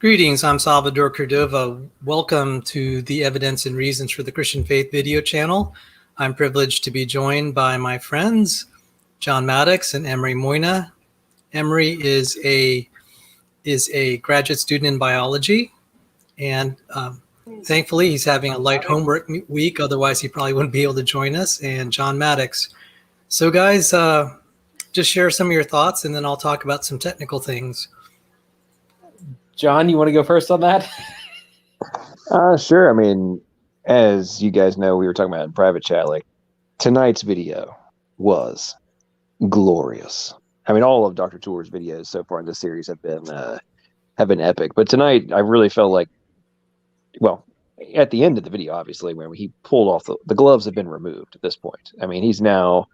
Greetings, I'm Salvador Cordova. Welcome to the Evidence and Reasons for the Christian Faith video channel. I'm privileged to be joined by my friends, John Maddox and Emery Moyna. Emery is a graduate student in biology, and thankfully he's having a light homework week, otherwise he probably wouldn't be able to join us, and John Maddox. So guys, just share some of your thoughts and then I'll talk about some technical things. John, you want to go first on that? Sure. I mean, as you guys know, we were talking about in private chat, like tonight's video was glorious. I mean, all of Dr. Tour's videos so far in this series have been epic. But tonight, I really felt like, well, at the end of the video, obviously, when he pulled off the gloves have been removed at this point. I mean, he's now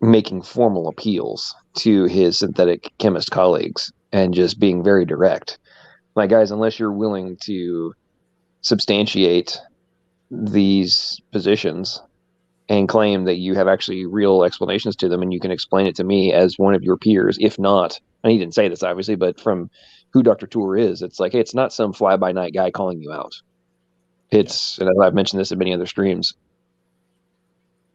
making formal appeals to his synthetic chemist colleagues and just being very direct. Like, guys, unless you're willing to substantiate these positions and claim that you have actually real explanations to them and you can explain it to me as one of your peers, if not, and he didn't say this obviously, but from who Dr. Tour is, it's like, hey, it's not some fly-by-night guy calling you out. It's, and I've mentioned this in many other streams,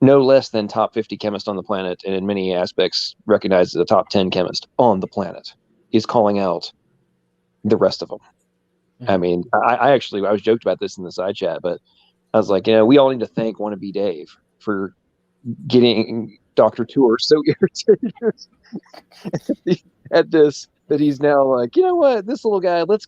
no less than top 50 chemist on the planet, and in many aspects recognized as a top 10 chemist on the planet, is calling out the rest of them. Mm-hmm. I mean, I was joked about this in the side chat, but I was like, we all need to thank Wannabe Dave for getting Dr. Tour so irritated at this, that he's now like, you know what, this little guy, let's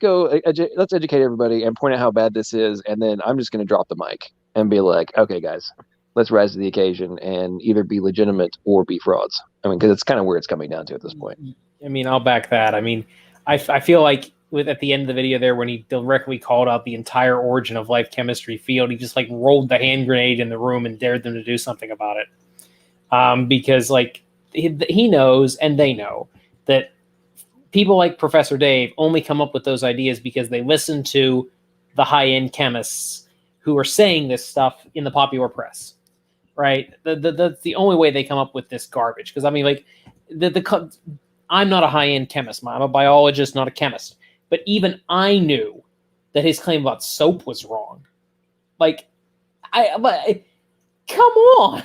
educate everybody and point out how bad this is, and then I'm just going to drop the mic and be like, okay, guys, let's rise to the occasion and either be legitimate or be frauds. I mean, because it's kind of where it's coming down to at this point. I mean, I'll back that. I mean, I feel like at the end of the video there, when he directly called out the entire origin of life chemistry field, he just like rolled the hand grenade in the room and dared them to do something about it. Because like he knows and they know that people like Professor Dave only come up with those ideas because they listen to the high-end chemists who are saying this stuff in the popular press. Right, that's the only way they come up with this garbage. Because I mean, like, I'm not a high-end chemist. I'm a biologist, not a chemist. But even I knew that his claim about soap was wrong. Like, come on,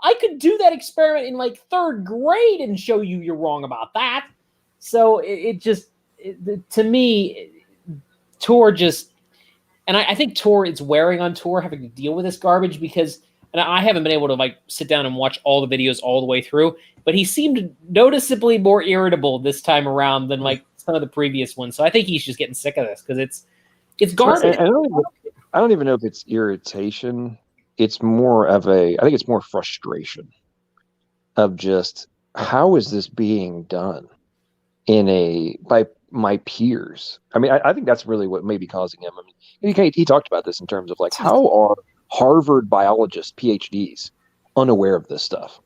I could do that experiment in like third grade and show you you're wrong about that. So to me, Tour just, and I think Tour is wearing on Tour having to deal with this garbage because. And I haven't been able to like sit down and watch all the videos all the way through, but he seemed noticeably more irritable this time around than like some of the previous ones. So I think he's just getting sick of this because it's garbage. I don't even know if it's irritation. It's more of I think it's more frustration of just, how is this being done by my peers? I mean, I think that's really what may be causing him. I mean, he talked about this in terms of like, how are Harvard biologists, PhDs, unaware of this stuff?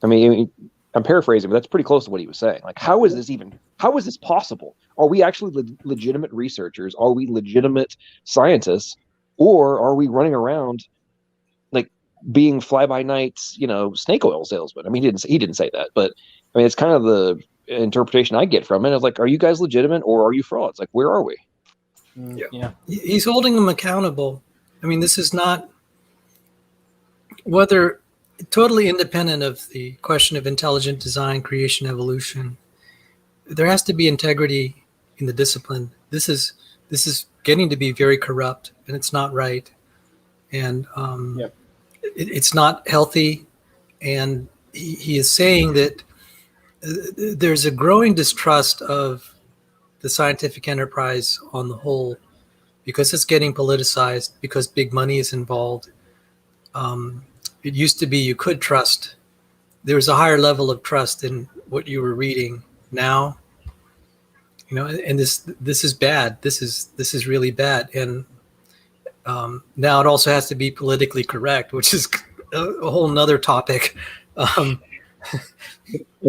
I mean, I'm paraphrasing, but that's pretty close to what he was saying. Like, how is this possible? Are we actually legitimate researchers? Are we legitimate scientists? Or are we running around like being fly-by-night, snake oil salesmen? I mean, he didn't say that, but I mean, it's kind of the interpretation I get from it. Of like, are you guys legitimate or are you frauds? Like, where are we? Yeah. He's holding them accountable. I mean, this is not, whether totally independent of the question of intelligent design, creation, evolution, there has to be integrity in the discipline. This is getting to be very corrupt, and it's not right, and it's not healthy. And he is saying that there's a growing distrust of the scientific enterprise on the whole because it's getting politicized, because big money is involved. It used to be you could trust. There was a higher level of trust in what you were reading. Now, and this is bad. This is really bad. And now it also has to be politically correct, which is a whole nother topic. And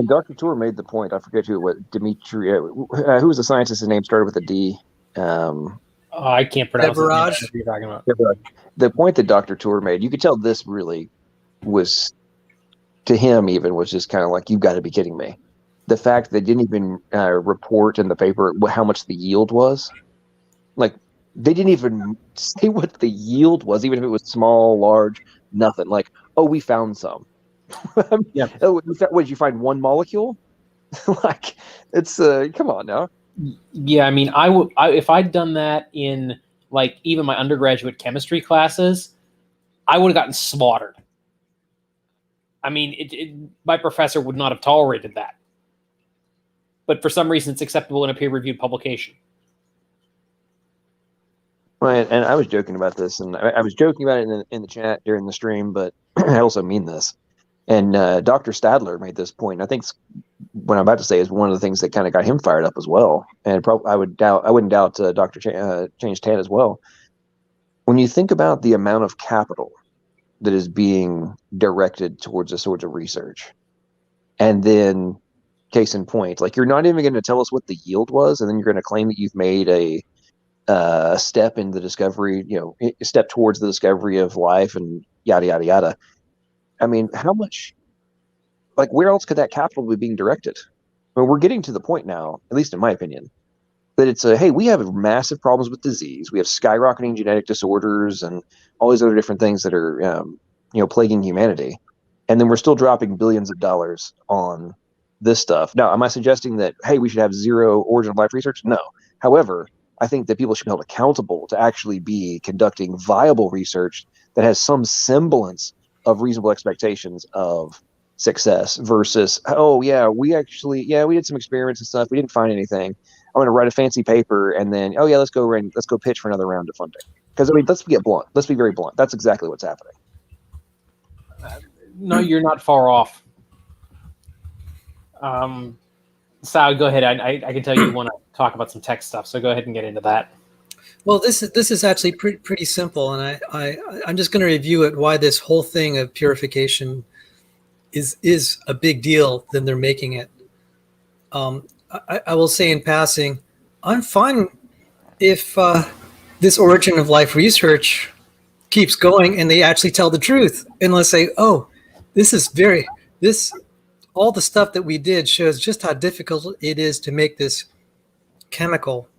Dr. Tour made the point. I forget Dimitri, who was the scientist? His name started with a D. I can't pronounce it. You're talking about. The point that Dr. Tour made, you could tell this really was, to him even, was just kind of like, you've got to be kidding me. the fact they didn't even report in the paper how much the yield was. Like, they didn't even say what the yield was, even if it was small, large, nothing. Like, oh, we found some. Yeah. Oh, what, did you find one molecule? Like, it's come on now. Yeah, I mean, if I'd done that in like even my undergraduate chemistry classes, I would have gotten slaughtered. I mean, my professor would not have tolerated that. But for some reason, it's acceptable in a peer-reviewed publication. Right, and I was joking about this, and I was joking about it in the chat during the stream, but I also mean this. And Dr. Stadler made this point. And I think what I'm about to say is one of the things that kind of got him fired up as well. And I wouldn't doubt Dr. Change Tan as well. When you think about the amount of capital that is being directed towards this sort of research, and then case in point, like, you're not even going to tell us what the yield was, and then you're going to claim that you've made a step in the discovery, a step towards the discovery of life, and yada yada yada. I mean, how much, like, where else could that capital be being directed? I mean, we're getting to the point now, at least in my opinion, that it's hey, we have massive problems with disease. We have skyrocketing genetic disorders and all these other different things that are, plaguing humanity. And then we're still dropping billions of dollars on this stuff. Now, am I suggesting that, hey, we should have zero origin of life research? No. However, I think that people should be held accountable to actually be conducting viable research that has some semblance of reasonable expectations of success versus, oh yeah, we did some experiments and stuff. We didn't find anything. I'm going to write a fancy paper and then, oh yeah, let's go pitch for another round of funding. Because I mean, let's get blunt. Let's be very blunt. That's exactly what's happening. No, you're not far off. Sal, go ahead. I can tell you want to talk about some tech stuff, so go ahead and get into that. Well, this is actually pretty simple, and I'm just going to review it. Why this whole thing of purification is a big deal than they're making it. I will say in passing, I'm fine if this origin of life research keeps going and they actually tell the truth, and let's say, oh, all the stuff that we did shows just how difficult it is to make this chemical.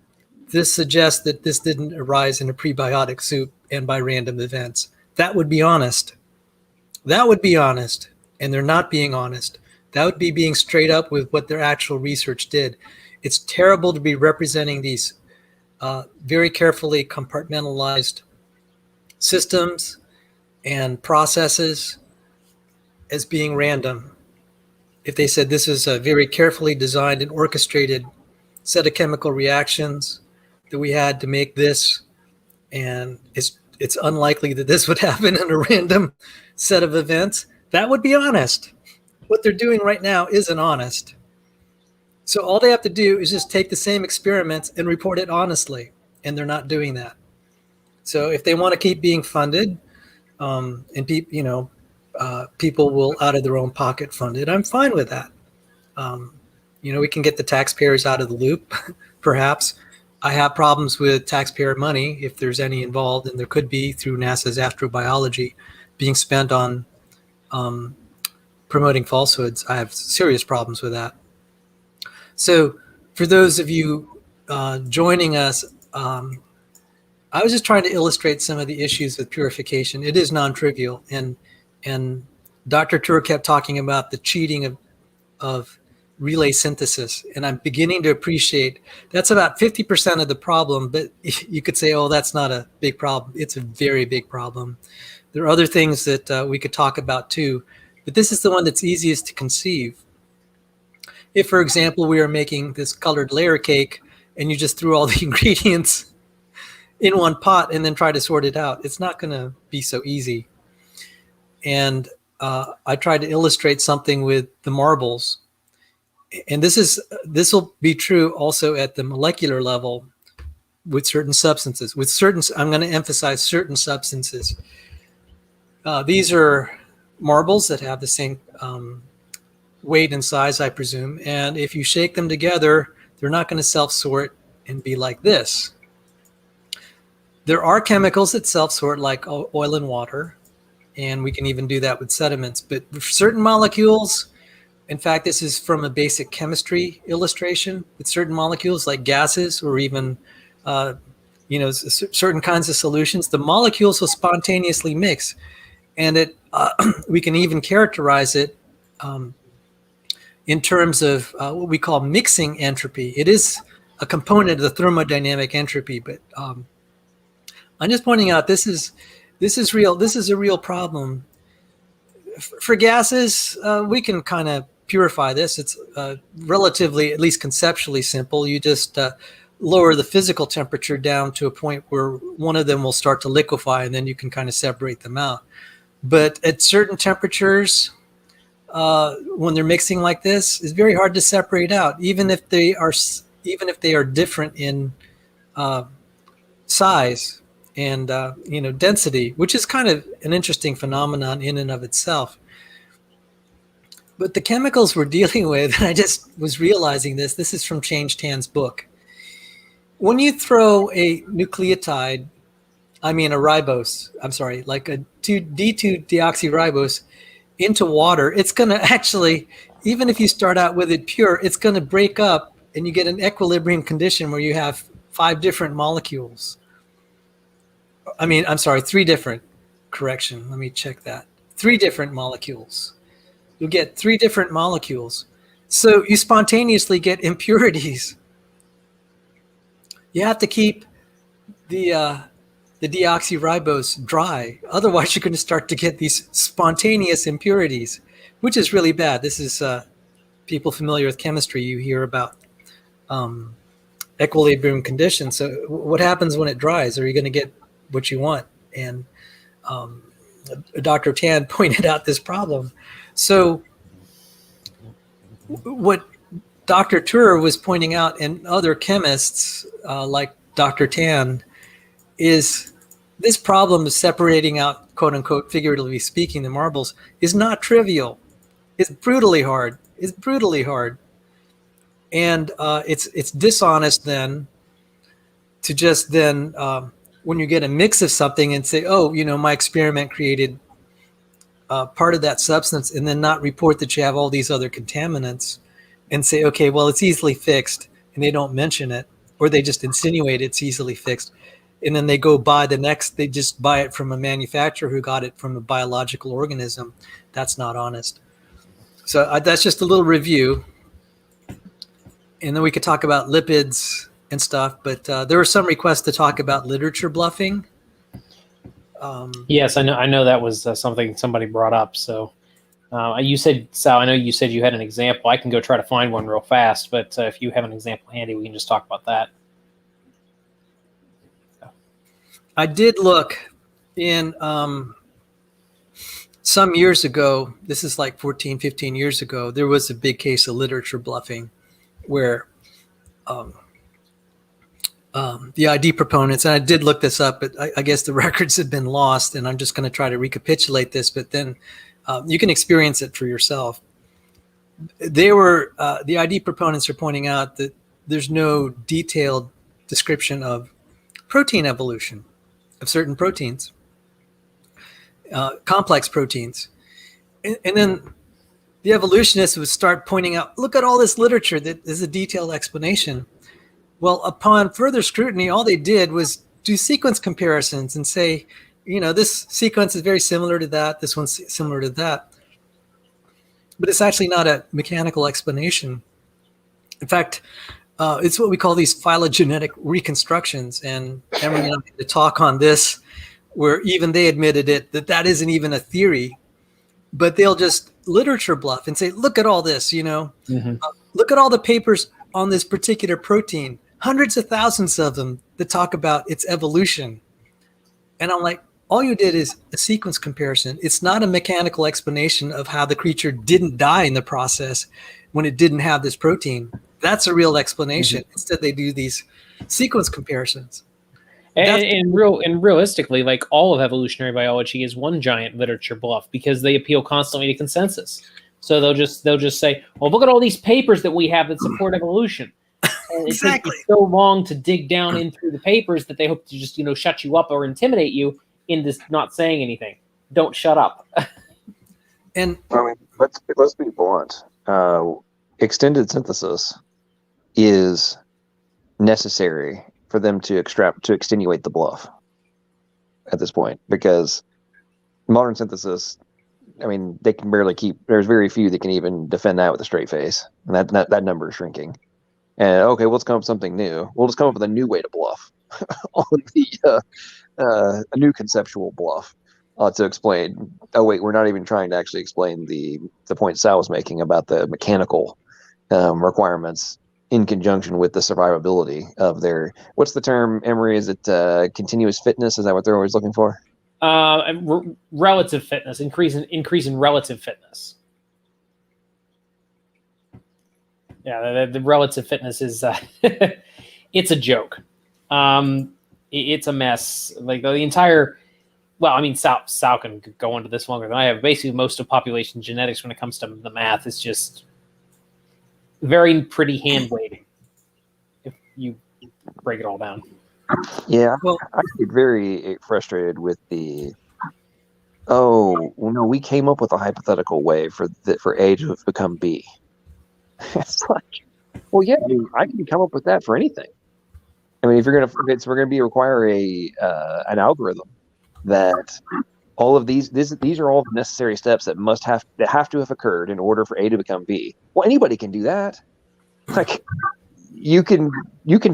This suggests that this didn't arise in a prebiotic soup and by random events. That would be honest. And they're not being honest. That would be being straight up with what their actual research did. It's terrible to be representing these very carefully compartmentalized systems and processes as being random. If they said this is a very carefully designed and orchestrated set of chemical reactions that we had to make this, and it's unlikely that this would happen in a random set of events, that would be honest. What they're doing right now isn't honest. So all they have to do is just take the same experiments and report it honestly, and they're not doing that. So if they want to keep being funded, and people will out of their own pocket fund it, I'm fine with that. We can get the taxpayers out of the loop, perhaps. I have problems with taxpayer money, if there's any involved, and there could be through NASA's astrobiology being spent on promoting falsehoods. I have serious problems with that. So for those of you joining us, I was just trying to illustrate some of the issues with purification. It is non-trivial, and Dr. Tur kept talking about the cheating of relay synthesis, and I'm beginning to appreciate that's about 50% of the problem, but you could say, oh, that's not a big problem. It's a very big problem. There are other things that we could talk about too, but this is the one that's easiest to conceive. If, for example, we are making this colored layer cake and you just threw all the ingredients in one pot and then try to sort it out, it's not going to be so easy. And I tried to illustrate something with the marbles. And this will be true also at the molecular level with certain substances. I'm going to emphasize certain substances. These are marbles that have the same weight and size, I presume. And if you shake them together, they're not going to self-sort and be like this. There are chemicals that self-sort, like oil and water, and we can even do that with sediments. But for certain molecules, In fact, this is from a basic chemistry illustration with certain molecules like gases or even certain kinds of solutions. The molecules will spontaneously mix, and we can even characterize it in terms of what we call mixing entropy. It is a component of the thermodynamic entropy, but I'm just pointing out this is real. This is a real problem. For gases, we can kind of purify this. It's relatively, at least conceptually, simple. You just lower the physical temperature down to a point where one of them will start to liquefy, and then you can kind of separate them out. But at certain temperatures, when they're mixing like this, it's very hard to separate out, even if they are different in size and density, which is kind of an interesting phenomenon in and of itself. But the chemicals we're dealing with, and I just was realizing this is from Changed Hands' book. When you throw a nucleotide, a ribose, like a D2 deoxyribose into water, it's going to actually, even if you start out with it pure, it's going to break up and you get an equilibrium condition where you have 5 different molecules. 3 different, correction, let me check that. 3 different molecules. You'll get 3 different molecules. So you spontaneously get impurities. You have to keep the deoxyribose dry. Otherwise, you're going to start to get these spontaneous impurities, which is really bad. This is people familiar with chemistry. You hear about equilibrium conditions. So what happens when it dries? Are you going to get what you want? And Dr. Tan pointed out this problem. So what Dr. Turer was pointing out, and other chemists like Dr. Tan, is this problem of separating out, quote unquote, figuratively speaking, the marbles is not trivial. It's brutally hard. And it's dishonest then to just then, when you get a mix of something and say, oh, my experiment created part of that substance, and then not report that you have all these other contaminants and say, okay, well, it's easily fixed, and they don't mention it, or they just insinuate it's easily fixed. And then they go buy they just buy it from a manufacturer who got it from a biological organism. That's not honest. So that's just a little review. And then we could talk about lipids and stuff, but there were some requests to talk about literature bluffing. Yes, I know that was something somebody brought up. So you said, Sal, I know you said you had an example. I can go try to find one real fast, but if you have an example handy, we can just talk about that. I did look in some years ago, this is like 14, 15 years ago, there was a big case of literature bluffing where the ID proponents, and I did look this up, but I guess the records have been lost, and I'm just going to try to recapitulate this, but then you can experience it for yourself. The ID proponents are pointing out that there's no detailed description of protein evolution of certain proteins, complex proteins. And then the evolutionists would start pointing out, look at all this literature that is a detailed explanation. Well, upon further scrutiny, all they did was do sequence comparisons and say, this sequence is very similar to that, this one's similar to that. But it's actually not a mechanical explanation. In fact, it's what we call these phylogenetic reconstructions. And Emery and I had to talk on this, where even they admitted that isn't even a theory, but they'll just literature bluff and say, look at all this, look at all the papers on this particular protein, hundreds of thousands of them that talk about its evolution. And I'm like, all you did is a sequence comparison. It's not a mechanical explanation of how the creature didn't die in the process when it didn't have this protein. That's a real explanation. Mm-hmm. Instead, they do these sequence comparisons. And realistically, like all of evolutionary biology is one giant literature bluff because they appeal constantly to consensus. So they'll just say, "Well, look at all these papers that we have that support evolution." And exactly. It takes so long to dig down in through the papers that they hope to just shut you up or intimidate you into not saying anything. Don't shut up. And let's be blunt. extended synthesis is necessary for them to extenuate the bluff at this point, because modern synthesis, I mean, they can barely there's very few that can even defend that with a straight face, and that number is shrinking. And okay, let's come up with something new. We'll just come up with a new way to bluff on a new conceptual bluff to explain. Oh wait, we're not even trying to actually explain the point Sal was making about the mechanical requirements in conjunction with the survivability of their, what's the term, Emery? Is it continuous fitness? Is that what they're always looking for? Relative fitness, increase in relative fitness. Yeah, the relative fitness is it's a joke. It's a mess. Like the entire, well, I mean, Sal can go into this longer than I have. Basically, most of population genetics, when it comes to the math, is just very pretty hand waving if you break it all down. Yeah, well, I get very frustrated with we came up with a hypothetical way for A to have become B. It's like, well, yeah, I can come up with that for anything. I mean, we're gonna require an algorithm that all of these are all the necessary steps that have to have occurred in order for A to become B. Well, anybody can do that. Like, you can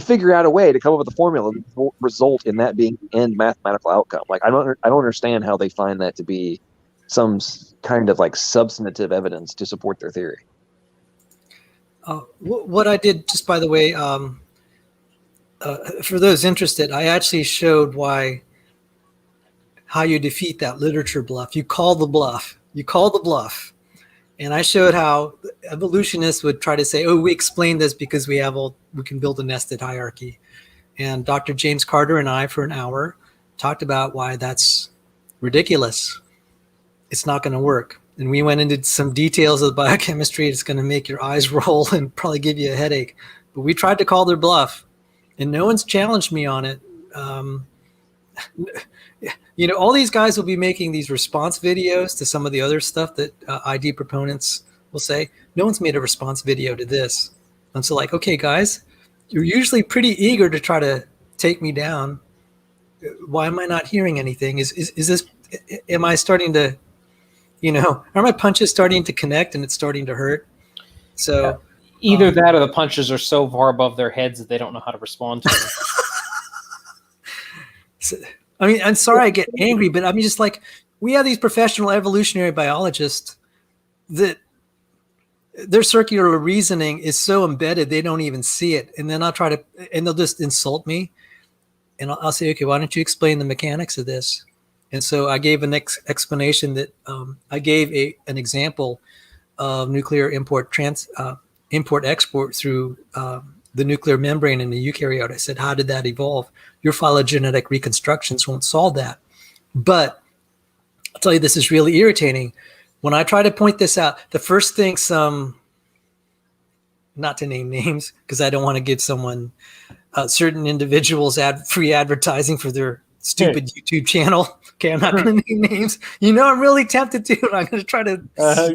figure out a way to come up with a formula that will result in that being the end mathematical outcome. Like, I don't understand how they find that to be some kind of like substantive evidence to support their theory. What I did, just by the way, for those interested, I actually showed how you defeat that literature bluff. You call the bluff. And I showed how evolutionists would try to say, oh, we explained this because we can build a nested hierarchy. And Dr. James Carter and I, for an hour, talked about why that's ridiculous. It's not going to work. And we went into some details of the biochemistry. It's going to make your eyes roll and probably give you a headache. But we tried to call their bluff, and no one's challenged me on it. All these guys will be making these response videos to some of the other stuff that ID proponents will say. No one's made a response video to this. And so, like, okay, guys, you're usually pretty eager to try to take me down. Why am I not hearing anything? Is this? Am I starting to? Are my punches starting to connect and it's starting to hurt? So either that or the punches are so far above their heads that they don't know how to respond to them. So, I mean, I'm sorry I get angry, but I mean, just like, we have these professional evolutionary biologists that their circular reasoning is so embedded they don't even see it. And then they'll just insult me. And I'll say, okay, why don't you explain the mechanics of this? And so I gave an explanation that I gave an example of nuclear import-export through the nuclear membrane in the eukaryote. I said, how did that evolve? Your phylogenetic reconstructions won't solve that. But I'll tell you, this is really irritating. When I try to point this out, the first thing not to name names, because I don't want to give someone, certain individuals free advertising for their stupid YouTube channel. Okay, I'm not going to name names. I'm really tempted to, and I'm going to try to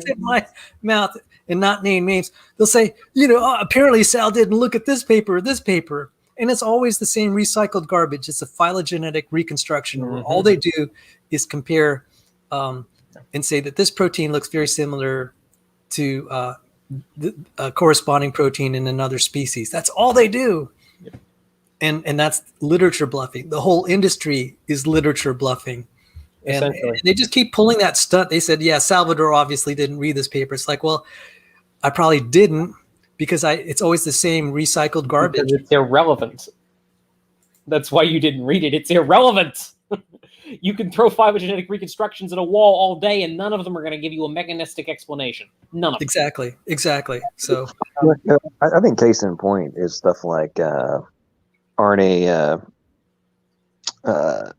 sit my mouth and not name names. They'll say, apparently Sal didn't look at this paper or this paper. And it's always the same recycled garbage. It's a phylogenetic reconstruction where all they do is compare and say that this protein looks very similar to the corresponding protein in another species. That's all they do. Yep. And that's literature bluffing. The whole industry is literature bluffing. And they just keep pulling that stunt. They said, yeah, Salvador obviously didn't read this paper. It's like, well, I probably didn't, because it's always the same recycled garbage. Because it's irrelevant. That's why you didn't read it. It's irrelevant. You can throw phylogenetic reconstructions at a wall all day, and none of them are going to give you a mechanistic explanation. None of them. Exactly. So I think case in point is stuff like RNA, the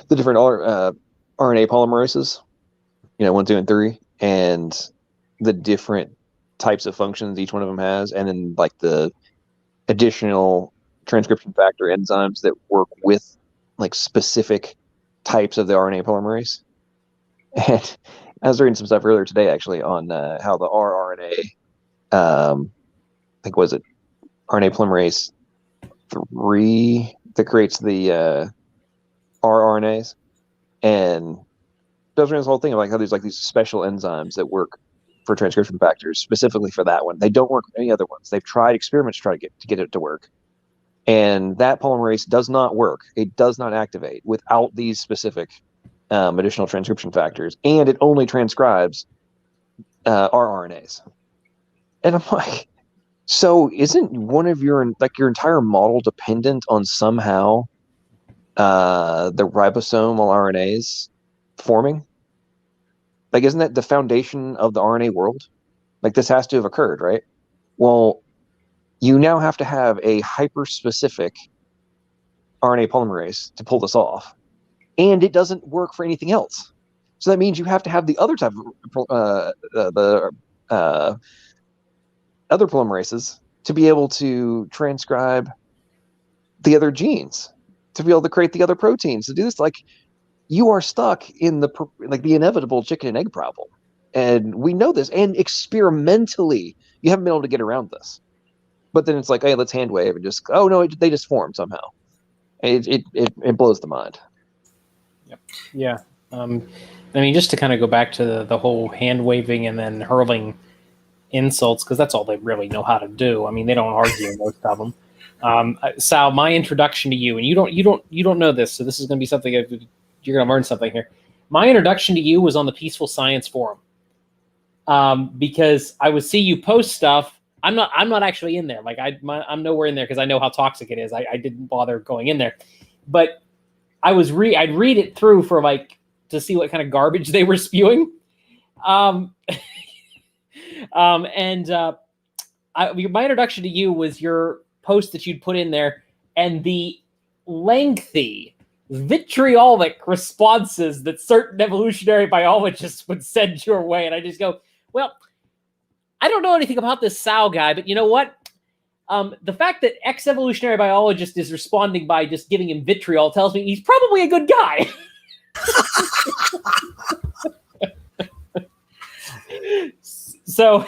different RNA polymerases, 1, 2, and 3, and the different types of functions each one of them has, and then like the additional transcription factor enzymes that work with like specific types of the RNA polymerase. And I was reading some stuff earlier today actually on how the rRNA I think was it RNA polymerase 3 that creates the rRNAs, and goes around this whole thing of like how there's like these special enzymes that work for transcription factors specifically for that one. They don't work for any other ones. They've tried experiments to try to get it to work, and that polymerase does not work. It does not activate without these specific additional transcription factors, and it only transcribes rRNAs. And I'm like, so isn't one of your entire model dependent on somehow the ribosomal RNAs forming? Like, isn't that the foundation of the RNA world? Like, this has to have occurred, right? Well, you now have to have a hyper-specific RNA polymerase to pull this off, and it doesn't work for anything else. So that means you have to have the other type of other polymerases to be able to transcribe the other genes, to be able to create the other proteins, to do this. Like, you are stuck in the inevitable chicken and egg problem, and we know this. And experimentally, you haven't been able to get around this. But then it's like, hey, let's hand wave and just, oh no, they just formed somehow. It blows the mind. Yep. Yeah. I mean, just to kind of go back to the whole hand waving and then hurling insults, because that's all they really know how to do. I mean, they don't argue most of them. Sal, my introduction to you, and you don't know this, so this is going to be something you're going to learn something here. My introduction to you was on the Peaceful Science Forum, because I would see you post stuff. I'm not actually in there. Like I'm nowhere in there because I know how toxic it is. I didn't bother going in there, but I'd read it through for to see what kind of garbage they were spewing. My introduction to you was your post that you'd put in there, and the lengthy, vitriolic responses that certain evolutionary biologists would send your way. And I just go, well, I don't know anything about this Sal guy, but you know what? The fact that ex-evolutionary biologist is responding by just giving him vitriol tells me he's probably a good guy. So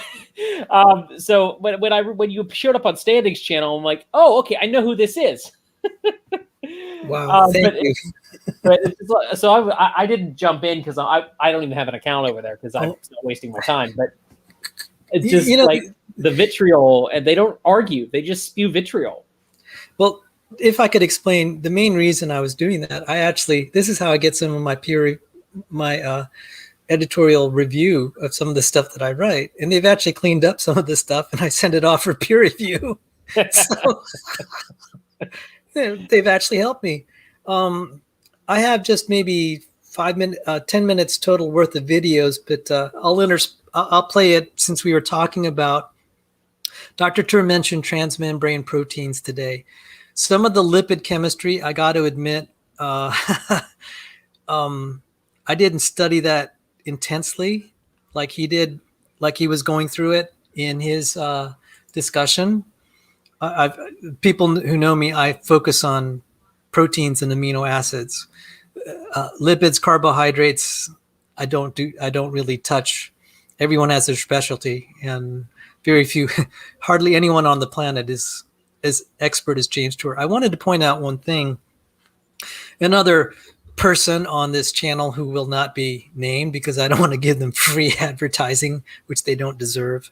when you showed up on Standing's channel, I'm like, oh, okay, I know who this is. Wow, thank you. So I didn't jump in because I don't even have an account over there because I'm not wasting my time. But it's just the vitriol, and they don't argue; they just spew vitriol. Well, if I could explain the main reason I was doing that, this is how I get some of my editorial review of some of the stuff that I write, and they've actually cleaned up some of this stuff, and I send it off for peer review. So they've actually helped me. I have just maybe 10 minutes total worth of videos, but I'll play it since we were talking about. Dr. Tur mentioned transmembrane proteins today. Some of the lipid chemistry, I got to admit, I didn't study that intensely like he did, like he was going through it in his discussion. People who know me, I focus on proteins and amino acids. Lipids, carbohydrates, I don't really touch. Everyone has their specialty, and hardly anyone on the planet is as expert as James Tur. I wanted to point out one thing. Another person on this channel who will not be named because I don't want to give them free advertising, which they don't deserve,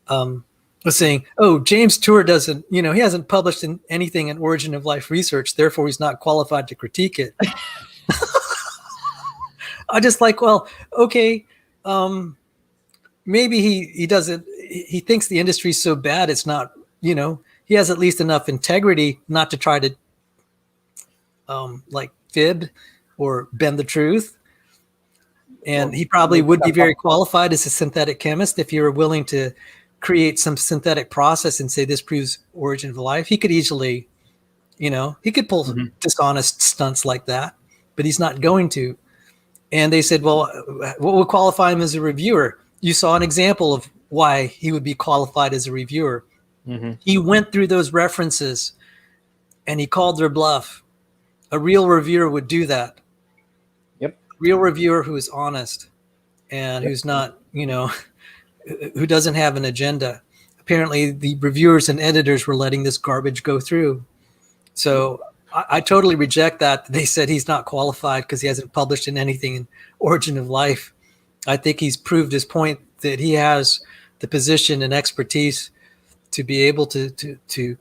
was saying, oh, James Tur doesn't, he hasn't published anything in Origin of Life research, therefore he's not qualified to critique it. I just well, okay, maybe he doesn't, he thinks the industry's so bad it's not, he has at least enough integrity not to try to fib or bend the truth. And he probably would be very qualified as a synthetic chemist if you were willing to create some synthetic process and say this proves origin of life. He could easily, he could pull dishonest stunts like that, but he's not going to. And they said, well, what would qualify him as a reviewer? You saw an example of why he would be qualified as a reviewer. Mm-hmm. He went through those references and he called their bluff. A real reviewer would do that. Yep. Real reviewer who is honest and who's not, who doesn't have an agenda. apparently the reviewers and editors were letting this garbage go through. So I totally reject that. They said he's not qualified because he hasn't published in anything in Origin of Life. I think he's proved his point that he has the position and expertise to be able to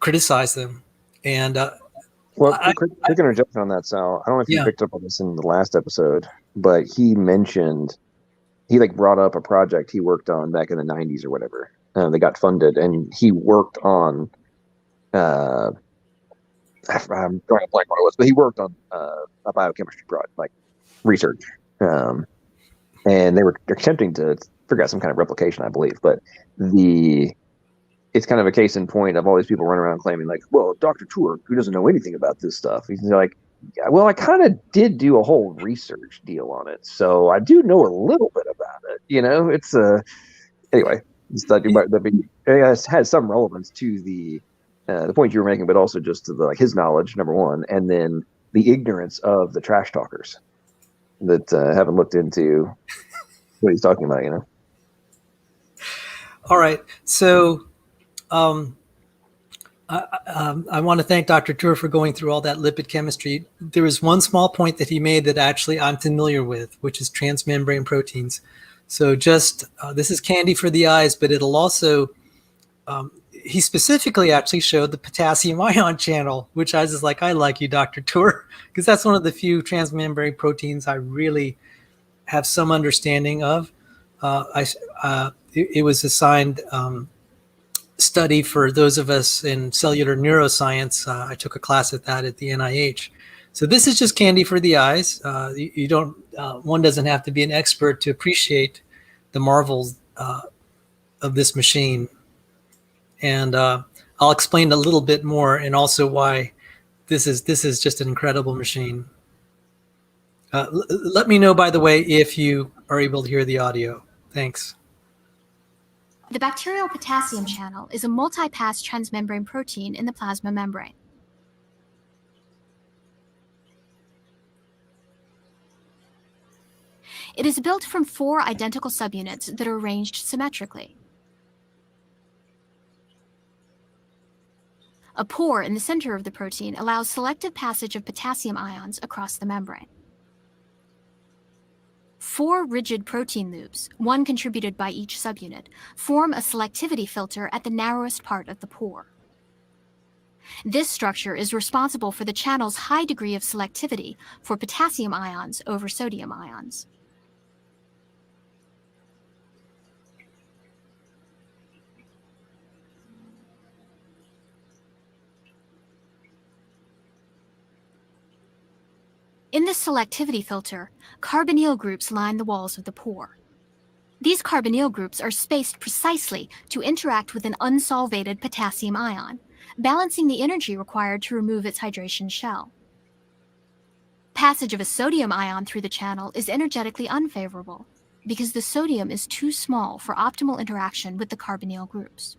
criticize them. And Well, quick interjection on that, Sal. I don't know if you picked up on this in the last episode, but he mentioned, he like brought up a project he worked on back in the 90s or whatever. They got funded, and he worked on, I'm drawing a blank what it was, but he worked on a biochemistry project, like research. And they were attempting to figure out some kind of replication, I believe. But it's kind of a case in point of all these people running around claiming like, well, Dr. Tour, who doesn't know anything about this stuff. He's like, yeah, well, I kind of did do a whole research deal on it, so I do know a little bit about it. You know, it's anyway. It has some relevance to the point you were making, but also just to like his knowledge, number one, and then the ignorance of the trash talkers that haven't looked into what he's talking about. You know. All right, so. I want to thank Dr. Tour for going through all that lipid chemistry. There was one small point that he made that actually I'm familiar with, which is transmembrane proteins. So just this is candy for the eyes, but it'll also, he specifically actually showed the potassium ion channel, which I was just like, I like you, Dr. Tour, because that's one of the few transmembrane proteins I really have some understanding of. It was assigned study for those of us in cellular neuroscience. I took a class at that at the NIH. So this is just candy for the eyes. You don't. One doesn't have to be an expert to appreciate the marvels of this machine. And I'll explain a little bit more, and also why this is just an incredible machine. Let me know, by the way, if you are able to hear the audio. Thanks. The bacterial potassium channel is a multi-pass transmembrane protein in the plasma membrane. It is built from 4 identical subunits that are arranged symmetrically. A pore in the center of the protein allows selective passage of potassium ions across the membrane. 4 rigid protein loops, one contributed by each subunit, form a selectivity filter at the narrowest part of the pore. This structure is responsible for the channel's high degree of selectivity for potassium ions over sodium ions. In this selectivity filter, carbonyl groups line the walls of the pore. These carbonyl groups are spaced precisely to interact with an unsolvated potassium ion, balancing the energy required to remove its hydration shell. Passage of a sodium ion through the channel is energetically unfavorable because the sodium is too small for optimal interaction with the carbonyl groups.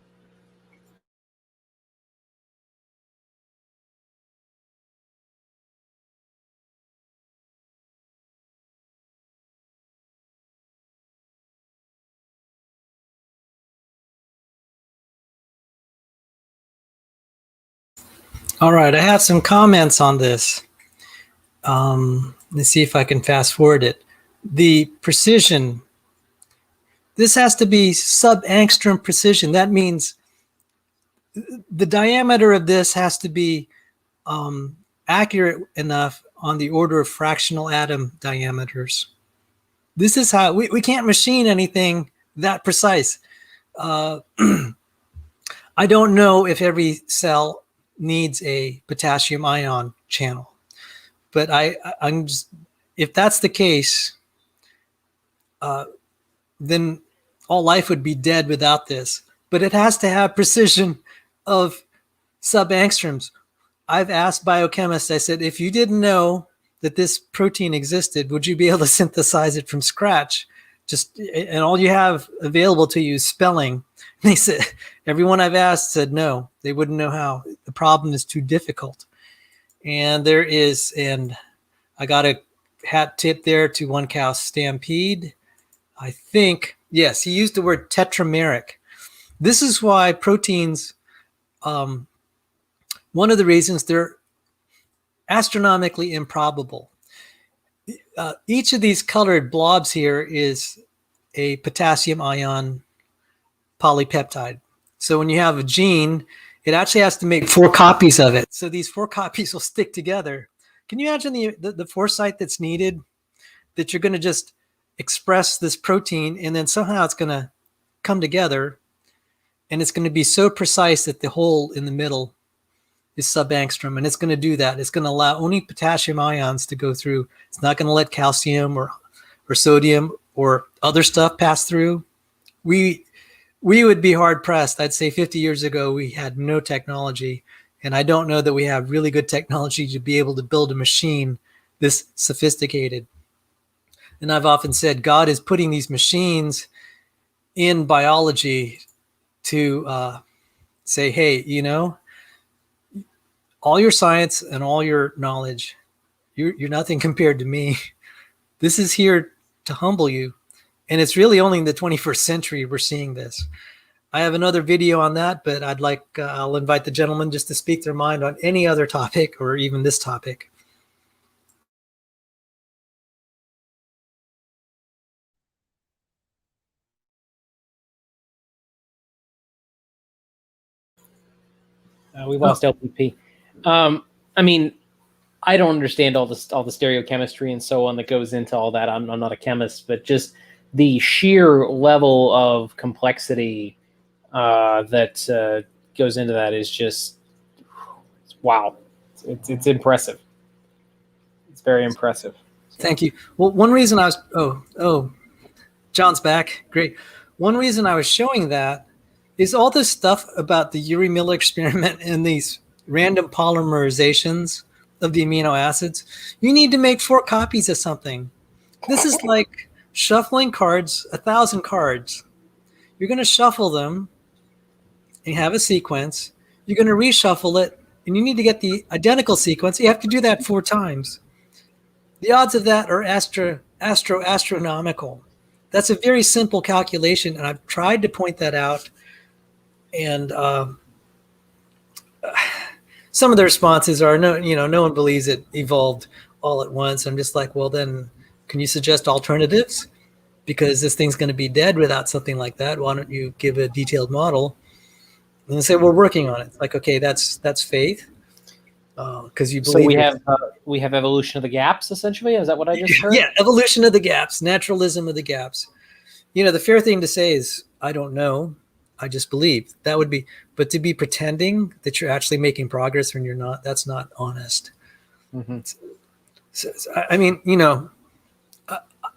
All right, I have some comments on this. Let's see if I can fast forward it. The precision, this has to be sub-angstrom precision. That means the diameter of this has to be accurate enough on the order of fractional atom diameters. This is how, we can't machine anything that precise. I don't know if every cell needs a potassium ion channel, but I'm just, if that's the case, then all life would be dead without this. But it has to have precision of sub-angstroms. I've asked biochemists, I said, if you didn't know that this protein existed, would you be able to synthesize it from scratch? And all you have available to you is spelling. And they said, everyone I've asked said no, they wouldn't know how. The problem is too difficult. And there is, and I got a hat tip there to One Cow Stampede. I think, yes, he used the word tetrameric. This is why proteins, one of the reasons they're astronomically improbable. Each of these colored blobs here is a potassium ion polypeptide. So when you have a gene, it actually has to make 4 copies of it. So these 4 copies will stick together. Can you imagine the foresight that's needed, that you're going to just express this protein and then somehow it's going to come together and it's going to be so precise that the hole in the middle is sub-angstrom, and it's going to do that. It's going to allow only potassium ions to go through. It's not going to let calcium or sodium or other stuff pass through. We would be hard pressed. I'd say 50 years ago, we had no technology, and I don't know that we have really good technology to be able to build a machine this sophisticated. And I've often said God is putting these machines in biology to say, hey, you know, all your science and all your knowledge, you're nothing compared to me. This is here to humble you. And it's really only in the 21st century we're seeing this. I have another video on that, but I'll invite the gentlemen just to speak their mind on any other topic or even this topic. We lost LPP. I mean, I don't understand all the stereochemistry and so on that goes into all that. I'm not a chemist, but just the sheer level of complexity that goes into that is just wow. It's impressive. It's very impressive. Thank you. Well, one reason I was John's back. Great. One reason I was showing that is all this stuff about the Urey-Miller experiment and these random polymerizations of the amino acids. You need to make 4 copies of something. This is like shuffling cards, 1,000 cards. You're going to shuffle them and have a sequence. You're going to reshuffle it, and you need to get the identical sequence. You have to do that 4 times. The odds of that are astronomical. That's a very simple calculation, and I've tried to point that out. And some of the responses are, no one believes it evolved all at once. I'm just like, well, then can you suggest alternatives? Because this thing's going to be dead without something like that. Why don't you give a detailed model? And they say, we're working on it. It's like, okay, that's faith. Because you believe. So we have evolution of the gaps, essentially. Is that what I just heard? Yeah, evolution of the gaps, naturalism of the gaps. The fair thing to say is, I don't know. I just believe. That would be, but to be pretending that you're actually making progress when you're not, that's not honest. Mm-hmm. So, I mean,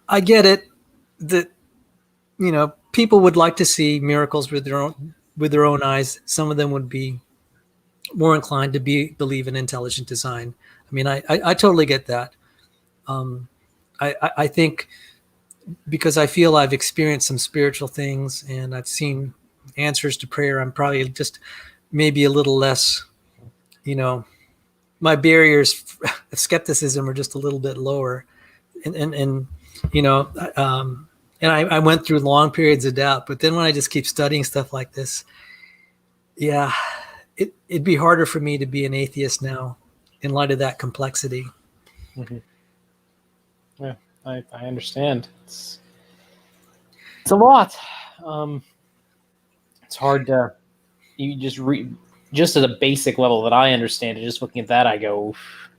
I get it that, people would like to see miracles with their own eyes. Some of them would be more inclined to believe in intelligent design. I mean, I totally get that. I think because I feel I've experienced some spiritual things and I've seen answers to prayer, I'm probably just maybe a little less, my barriers of skepticism are just a little bit lower. And I went through long periods of doubt, but then when I just keep studying stuff like this, yeah, it'd be harder for me to be an atheist now in light of that complexity. Mm-hmm. Yeah, I understand. It's a lot. It's hard to just at a basic level that I understand it. Just looking at that, I go, oof,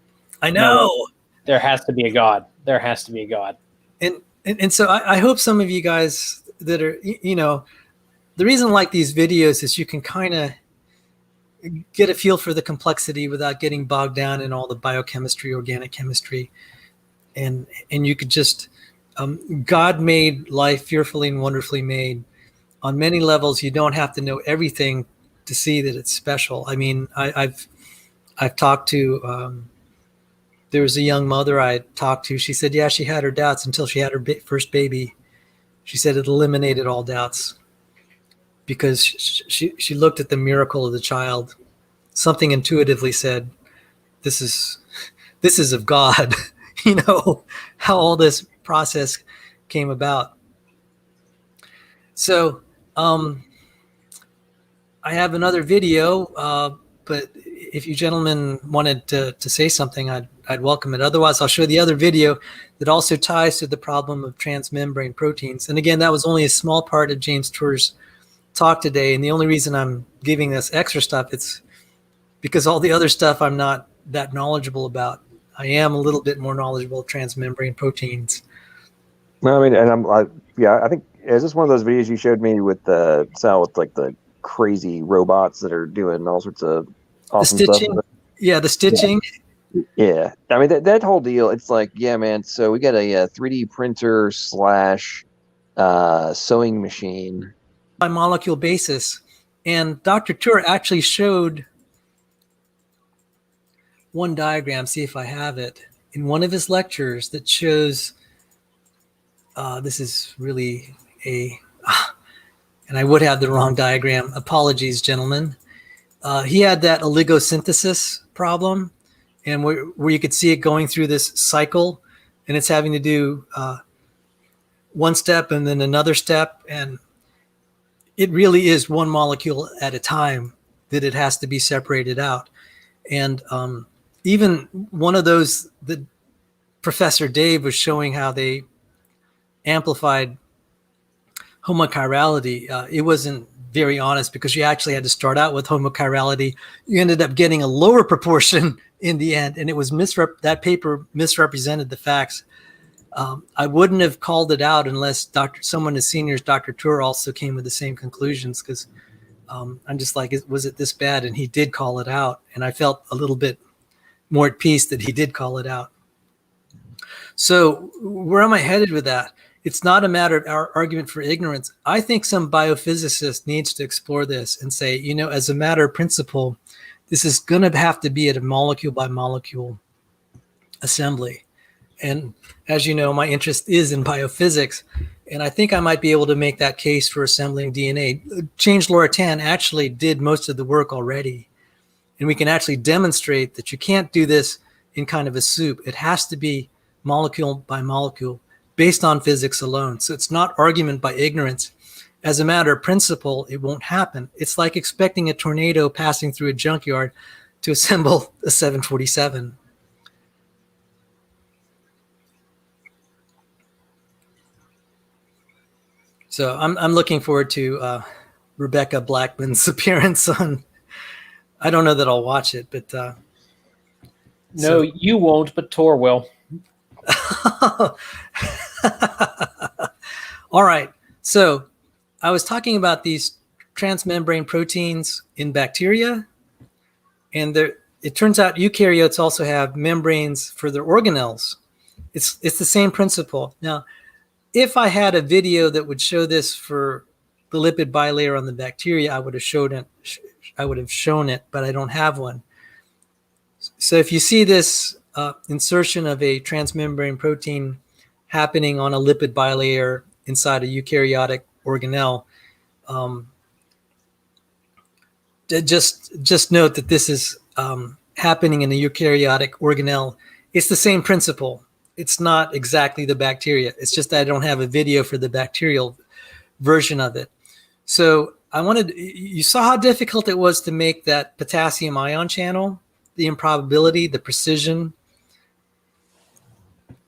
I know. No, there has to be a God. There has to be a God. And so I hope some of you guys that are, the reason I like these videos is you can kind of get a feel for the complexity without getting bogged down in all the biochemistry, organic chemistry. And you could just, God made life fearfully and wonderfully made. On many levels, you don't have to know everything to see that it's special. I mean, I've talked to, there was a young mother I talked to. She said, yeah, she had her doubts until she had her first baby. She said it eliminated all doubts because she looked at the miracle of the child. Something intuitively said, this is of God, how all this process came about. So I have another video, but if you gentlemen wanted to say something, I'd welcome it. Otherwise, I'll show the other video that also ties to the problem of transmembrane proteins. And again, that was only a small part of James Tour's talk today. And the only reason I'm giving this extra stuff, it's because all the other stuff I'm not that knowledgeable about. I am a little bit more knowledgeable of transmembrane proteins. No, I mean, and I think, is this one of those videos you showed me with Sal, with like the crazy robots that are doing all sorts of awesome The stitching, stuff? yeah, the stitching. Yeah. I mean, that whole deal, it's like, yeah, man, so we got a 3D printer / sewing machine. By molecule basis. And Dr. Tour actually showed one diagram, see if I have it, in one of his lectures that shows, this is really and I would have the wrong diagram. Apologies, gentlemen. He had that oligosynthesis problem, and where you could see it going through this cycle, and it's having to do one step and then another step, and it really is one molecule at a time that it has to be separated out. And even one of those that Professor Dave was showing how they amplified homochirality. It wasn't very honest because you actually had to start out with homochirality. You ended up getting a lower proportion in the end, and it was that paper misrepresented the facts. I wouldn't have called it out unless someone as senior as Dr. Tour also came with the same conclusions, because I'm just like, was it this bad? And he did call it out, and I felt a little bit more at peace that he did call it out. So where am I headed with that? It's not a matter of our argument for ignorance. I think some biophysicist needs to explore this and say, as a matter of principle, this is going to have to be at a molecule by molecule assembly. And as you know, my interest is in biophysics, and I think I might be able to make that case for assembling DNA. Change Loratan actually did most of the work already, and we can actually demonstrate that you can't do this in kind of a soup. It has to be molecule by molecule based on physics alone. So it's not argument by ignorance. As a matter of principle, it won't happen. It's like expecting a tornado passing through a junkyard to assemble a 747. So I'm looking forward to Rebecca Blackman's appearance on. I don't know that I'll watch it, but no, you won't, but Tor will. All right. So I was talking about these transmembrane proteins in bacteria, and it turns out eukaryotes also have membranes for their organelles. It's the same principle. Now, if I had a video that would show this for the lipid bilayer on the bacteria, I would have shown it, but I don't have one. So if you see this insertion of a transmembrane protein happening on a lipid bilayer inside a eukaryotic organelle, just note that this is happening in a eukaryotic organelle. It's the same principle. It's not exactly the bacteria. It's just that I don't have a video for the bacterial version of it. So you saw how difficult it was to make that potassium ion channel, the improbability, the precision.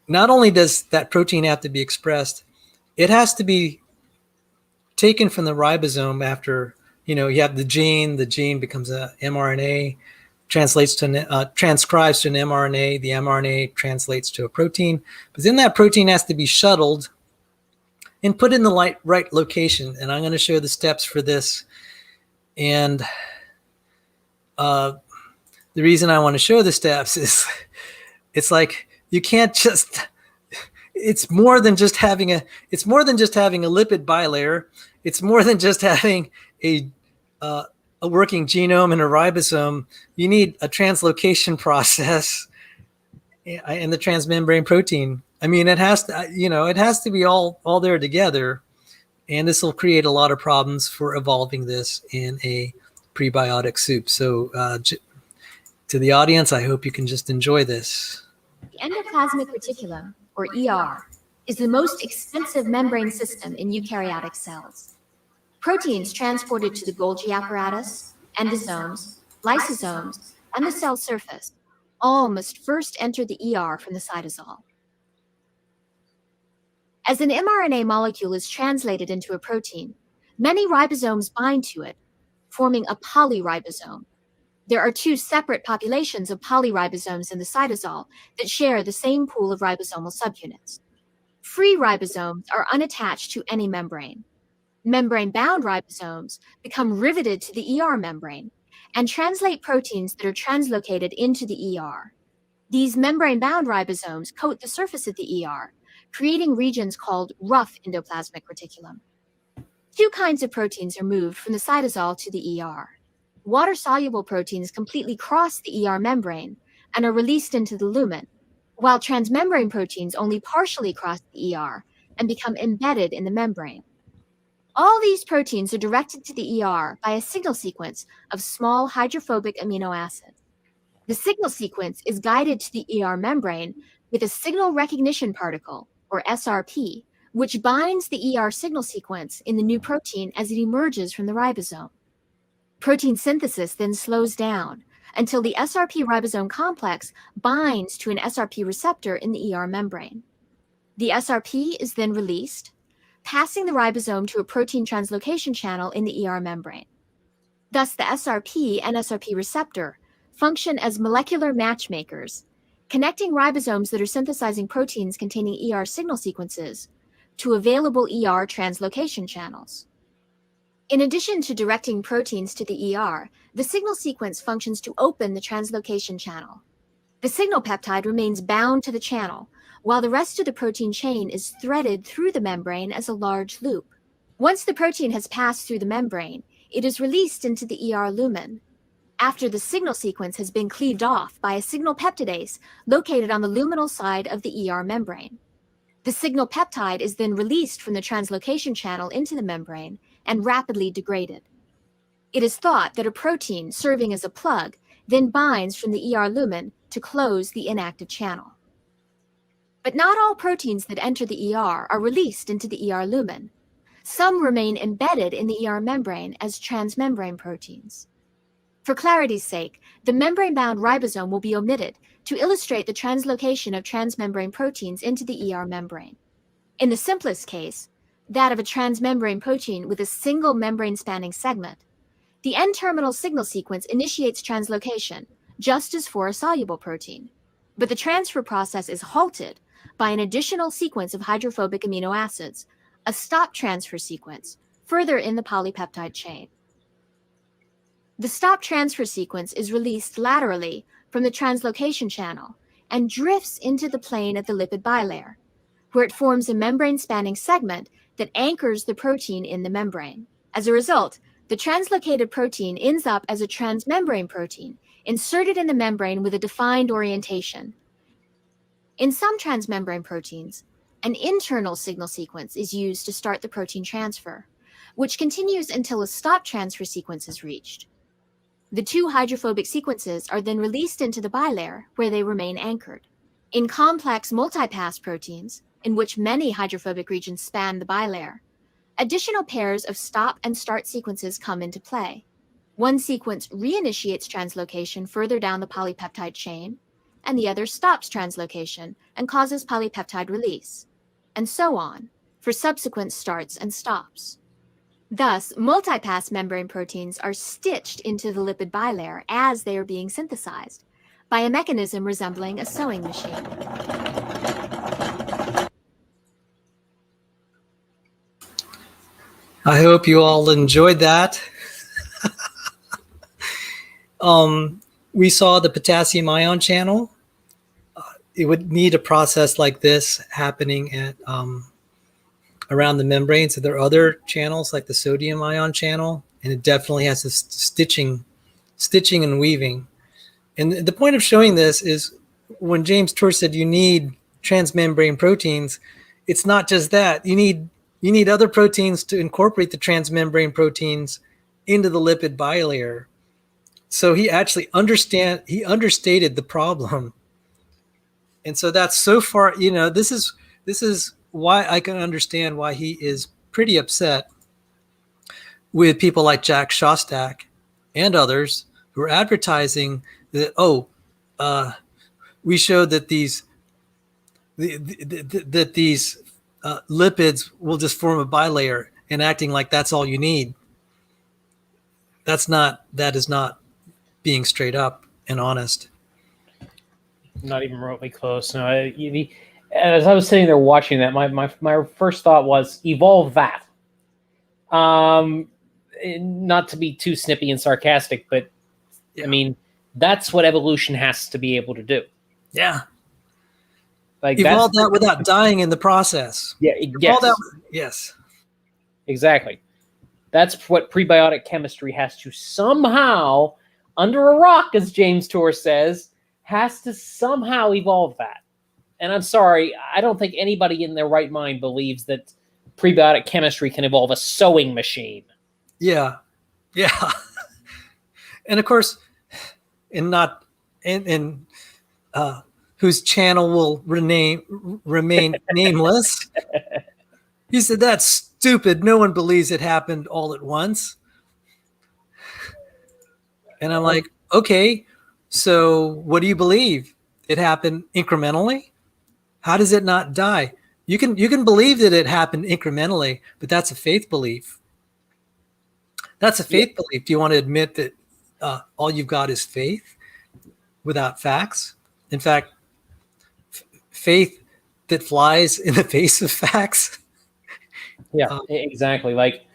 Not only does that protein have to be expressed, it has to be taken from the ribosome after, you have the gene becomes a mRNA, transcribes to an mRNA, the mRNA translates to a protein, but then that protein has to be shuttled and put in the right location. And I'm going to show the steps for this. And the reason I want to show the steps is it's like, you can't just, it's more than just having a lipid bilayer. It's more than just having a working genome and a ribosome. You need a translocation process and the transmembrane protein. I mean, it has to be all there together, and this will create a lot of problems for evolving this in a prebiotic soup. So to the audience, I hope you can just enjoy this. The endoplasmic reticulum, or ER, is the most extensive membrane system in eukaryotic cells. Proteins transported to the Golgi apparatus, endosomes, lysosomes, and the cell surface all must first enter the ER from the cytosol. As an mRNA molecule is translated into a protein, many ribosomes bind to it, forming a polyribosome. There are two separate populations of polyribosomes in the cytosol that share the same pool of ribosomal subunits. Free ribosomes are unattached to any membrane. Membrane-bound ribosomes become riveted to the ER membrane and translate proteins that are translocated into the ER. These membrane-bound ribosomes coat the surface of the ER, creating regions called rough endoplasmic reticulum. Two kinds of proteins are moved from the cytosol to the ER. Water-soluble proteins completely cross the ER membrane and are released into the lumen, while transmembrane proteins only partially cross the ER and become embedded in the membrane. All these proteins are directed to the ER by a signal sequence of small hydrophobic amino acids. The signal sequence is guided to the ER membrane with a signal recognition particle, or SRP, which binds the ER signal sequence in the new protein as it emerges from the ribosome. Protein synthesis then slows down until the SRP ribosome complex binds to an SRP receptor in the ER membrane. The SRP is then released, passing the ribosome to a protein translocation channel in the ER membrane. Thus, the SRP and SRP receptor function as molecular matchmakers, connecting ribosomes that are synthesizing proteins containing ER signal sequences to available ER translocation channels. In addition to directing proteins to the ER, the signal sequence functions to open the translocation channel. The signal peptide remains bound to the channel, while the rest of the protein chain is threaded through the membrane as a large loop. Once the protein has passed through the membrane, it is released into the ER lumen, after the signal sequence has been cleaved off by a signal peptidase located on the luminal side of the ER membrane. The signal peptide is then released from the translocation channel into the membrane and rapidly degraded. It is thought that a protein serving as a plug then binds from the ER lumen to close the inactive channel. But not all proteins that enter the ER are released into the ER lumen. Some remain embedded in the ER membrane as transmembrane proteins. For clarity's sake, the membrane-bound ribosome will be omitted to illustrate the translocation of transmembrane proteins into the ER membrane. In the simplest case, that of a transmembrane protein with a single membrane-spanning segment, the N-terminal signal sequence initiates translocation, just as for a soluble protein. But the transfer process is halted by an additional sequence of hydrophobic amino acids, a stop transfer sequence, further in the polypeptide chain. The stop transfer sequence is released laterally from the translocation channel and drifts into the plane of the lipid bilayer, where it forms a membrane-spanning segment that anchors the protein in the membrane. As a result, the translocated protein ends up as a transmembrane protein inserted in the membrane with a defined orientation. In some transmembrane proteins, an internal signal sequence is used to start the protein transfer, which continues until a stop transfer sequence is reached. The two hydrophobic sequences are then released into the bilayer, where they remain anchored. In complex multipass proteins, in which many hydrophobic regions span the bilayer, additional pairs of stop and start sequences come into play. One sequence reinitiates translocation further down the polypeptide chain, and the other stops translocation and causes polypeptide release, and so on, for subsequent starts and stops. Thus, multipass membrane proteins are stitched into the lipid bilayer as they are being synthesized by a mechanism resembling a sewing machine. I hope you all enjoyed that. We saw the potassium ion channel. It would need a process like this happening at around the membrane. So there are other channels like the sodium ion channel, and it definitely has this stitching and weaving. And the point of showing this is when James Tour said you need transmembrane proteins, it's not just that. You need other proteins to incorporate the transmembrane proteins into the lipid bilayer. So he actually understated the problem. And so that's so far, this is why I can understand why he is pretty upset. with people like Jack Shostak and others who are advertising that, we showed that these lipids will just form a bilayer, and acting like that's all you need. That is not being straight up and honest. Not even remotely close. No, as I was sitting there watching that, my first thought was evolve that. Not to be too snippy and sarcastic, but Yeah. I mean, that's what evolution has to be able to do. Yeah. Like Evolve that without dying in the process. Yeah. Evolve that, yes. Exactly. That's what prebiotic chemistry has to somehow, under a rock, as James Tour says, has to somehow evolve that. And I'm sorry, I don't think anybody in their right mind believes that prebiotic chemistry can evolve a sewing machine. Yeah. Yeah. And of course, whose channel will remain nameless. He said, that's stupid. No one believes it happened all at once. And I'm like, okay, so what do you believe? It happened incrementally? How does it not die? You can believe that it happened incrementally, but that's a faith belief. That's a faith belief. Do you want to admit that all you've got is faith without facts? In fact, faith that flies in the face of facts. Yeah, exactly. Like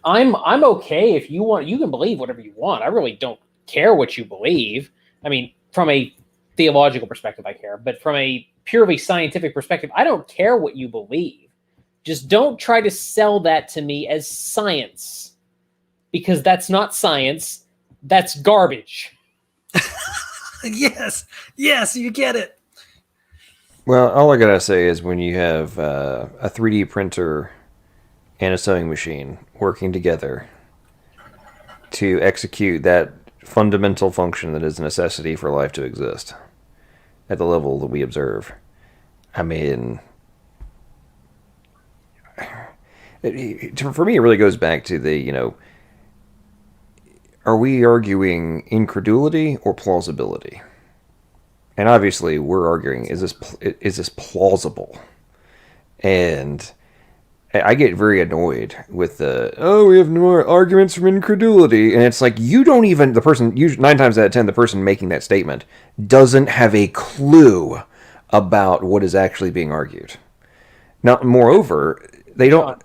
I'm okay if you want. You can believe whatever you want. I really don't care what you believe. I mean, from a theological perspective, I care, but from a purely scientific perspective, I don't care what you believe. Just don't try to sell that to me as science, because that's not science. That's garbage. Yes, you get it. Well, all I gotta say is when you have a 3D printer and a sewing machine working together to execute that fundamental function that is a necessity for life to exist at the level that we observe, I mean, for me, it really goes back to the, are we arguing incredulity or plausibility? And obviously, we're arguing, is this plausible? And I get very annoyed with we have more arguments from incredulity. And it's like, you don't even, the person, 9 times out of 10, the person making that statement doesn't have a clue about what is actually being argued. Now, moreover, they don't...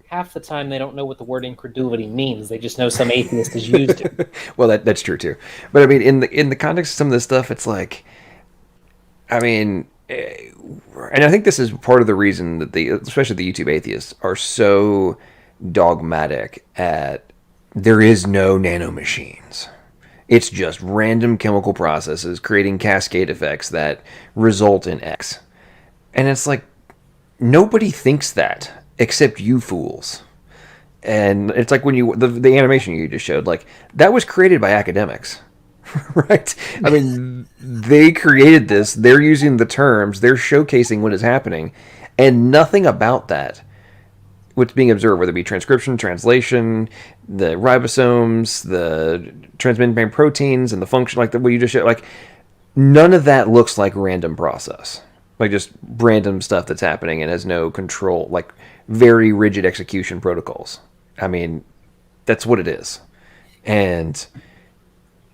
Half the time, they don't know what the word incredulity means. They just know some atheist has used it. Well, that's true, too. But I mean, in the context of some of this stuff, it's like... I mean, and I think this is part of the reason that especially the YouTube atheists, are so dogmatic at there is no nanomachines. It's just random chemical processes creating cascade effects that result in X. And it's like, nobody thinks that except you fools. And it's like when the animation you just showed, like, that was created by academics. Right? I mean, they created this. They're using the terms. They're showcasing what is happening. And nothing about that, what's being observed, whether it be transcription, translation, the ribosomes, the transmembrane proteins, and the function, like what you just showed, like, none of that looks like random process. Like just random stuff that's happening and has no control, like very rigid execution protocols. I mean, that's what it is. And...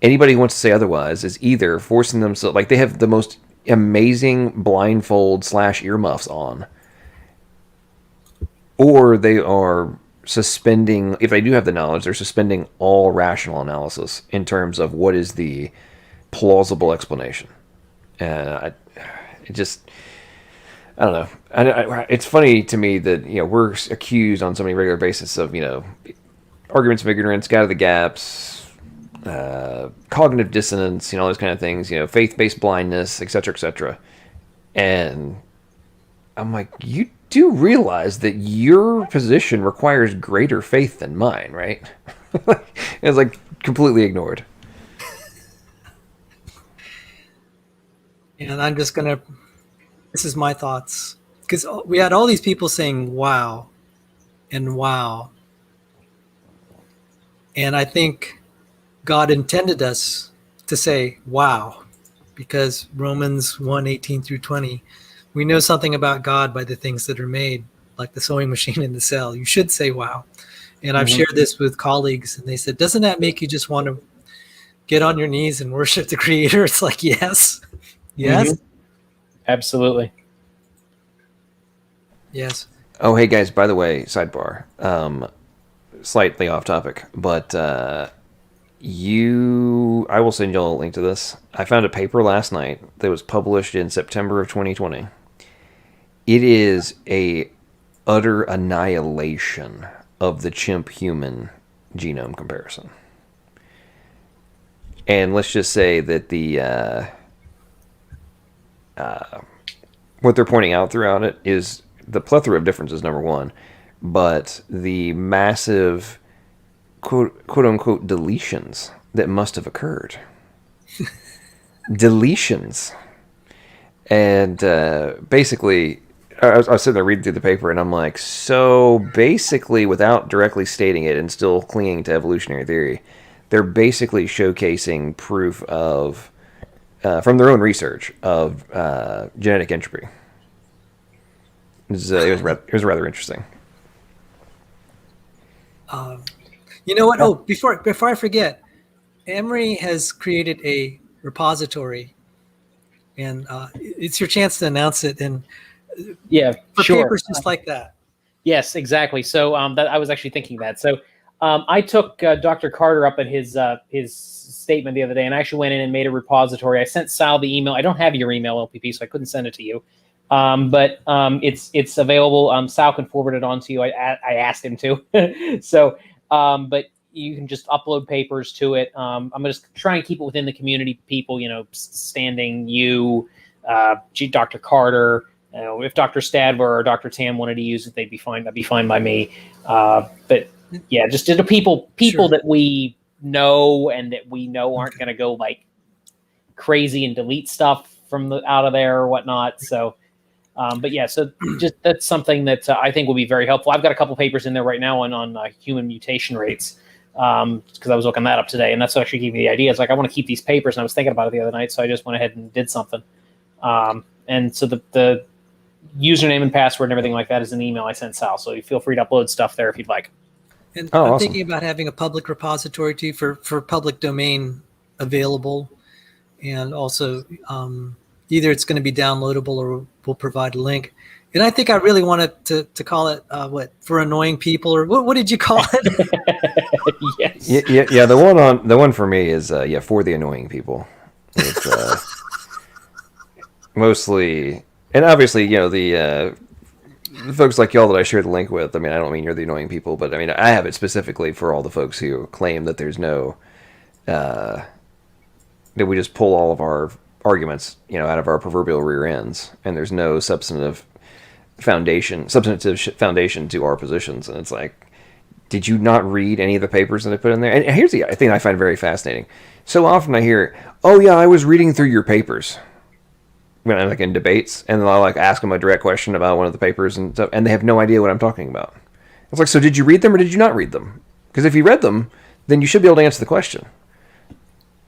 anybody who wants to say otherwise is either forcing themselves, like they have the most amazing blindfold / earmuffs on, or they are suspending, if they do have the knowledge, they're suspending all rational analysis in terms of what is the plausible explanation. I don't know. It's funny to me that, we're accused on so many regular basis of, arguments of ignorance, God of the gaps, cognitive dissonance, all those kind of things, faith-based blindness, etc., etc. And I'm like, you do realize that your position requires greater faith than mine, right? It's like completely ignored. And I'm just gonna, this is my thoughts, because we had all these people saying wow and wow, And I think God intended us to say, wow, because Romans 1:18-20, we know something about God by the things that are made, like the sewing machine in the cell. You should say, wow. And I've shared this with colleagues, and they said, doesn't that make you just want to get on your knees and worship the Creator? It's like, yes. Yes. Absolutely. Yes. Oh, hey guys, by the way, sidebar, slightly off topic, but I will send y'all a link to this. I found a paper last night that was published in September of 2020. It is a utter annihilation of the chimp-human genome comparison. And let's just say that the what they're pointing out throughout it is the plethora of differences, number one, but the massive quote unquote deletions that must have occurred. Deletions. And basically, I was sitting there reading through the paper, and I'm like, so basically, without directly stating it and still clinging to evolutionary theory, they're basically showcasing proof of, from their own research, of genetic entropy. It was rather interesting. You know what? Oh, before I forget, Emory has created a repository, and it's your chance to announce it. And for papers just like that. Yes, exactly. So that I was actually thinking that. So I took Dr. Carter up at his statement the other day, and I actually went in and made a repository. I sent Sal the email. I don't have your email, LPP, so I couldn't send it to you. But it's available. Sal can forward it on to you. I asked him to. So, but you can just upload papers to it. I'm just trying to keep it within the community people, Standing, you, Dr. Carter. If Dr. Stadler or Dr. Tam wanted to use it, they'd be fine. That'd be fine by me. But yeah, just the people sure. that we know and that we know aren't going to go like crazy and delete stuff from out of there or whatnot. So, but yeah, so just that's something that I think will be very helpful. I've got a couple papers in there right now on human mutation rates because I was looking that up today, and that's what actually gave me the idea. It's like I want to keep these papers, and I was thinking about it the other night, so I just went ahead and did something. And so the username and password and everything like that is an email I sent Sal, so you feel free to upload stuff there if you'd like. And I'm awesome. Thinking about having a public repository too for public domain available, and also either it's going to be downloadable or we'll provide a link. And I think I really wanted to call it for annoying people, or what did you call it? Yes. Yeah. The one for me is for the annoying people. It's mostly, and obviously the folks like y'all that I share the link with. I mean, I don't mean you're the annoying people, but I mean I have it specifically for all the folks who claim that there's no that we just pull all of our arguments, out of our proverbial rear ends, and there's no substantive foundation to our positions. And it's like, did you not read any of the papers that I put in there? And here's the thing I find very fascinating. So often I hear, "Oh yeah, I was reading through your papers," when I'm like in debates, and then I'll like ask them a direct question about one of the papers and stuff, and they have no idea what I'm talking about. It's like, so did you read them or did you not read them? Because if you read them, then you should be able to answer the question.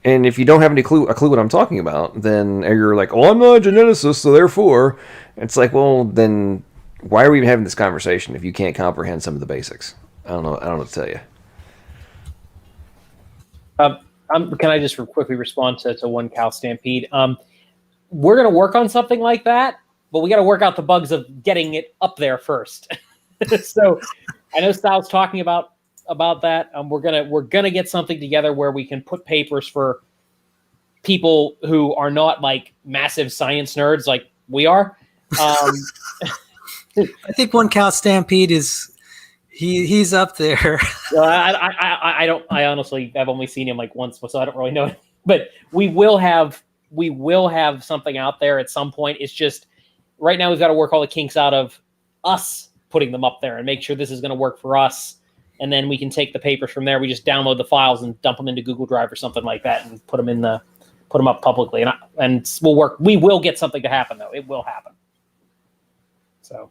And if you don't have a clue what I'm talking about, then you're like, "Oh, I'm not a geneticist, so therefore," it's like, well, then why are we even having this conversation if you can't comprehend some of the basics? I don't know what to tell you. Can I just quickly respond to One Cow Stampede? We're going to work on something like that, but we got to work out the bugs of getting it up there first. So I know Sal's talking about that. We're gonna get something together where we can put papers for people who are not like massive science nerds like we are. I think One Cow Stampede he's up there. I honestly I've only seen him like once, so I don't really know. But we will have something out there at some point. It's just right now we've got to work all the kinks out of us putting them up there and make sure this is going to work for us. And then we can take the papers from there. We just download the files and dump them into Google Drive or something like that, and put them up publicly. And we'll work. We will get something to happen, though. It will happen. So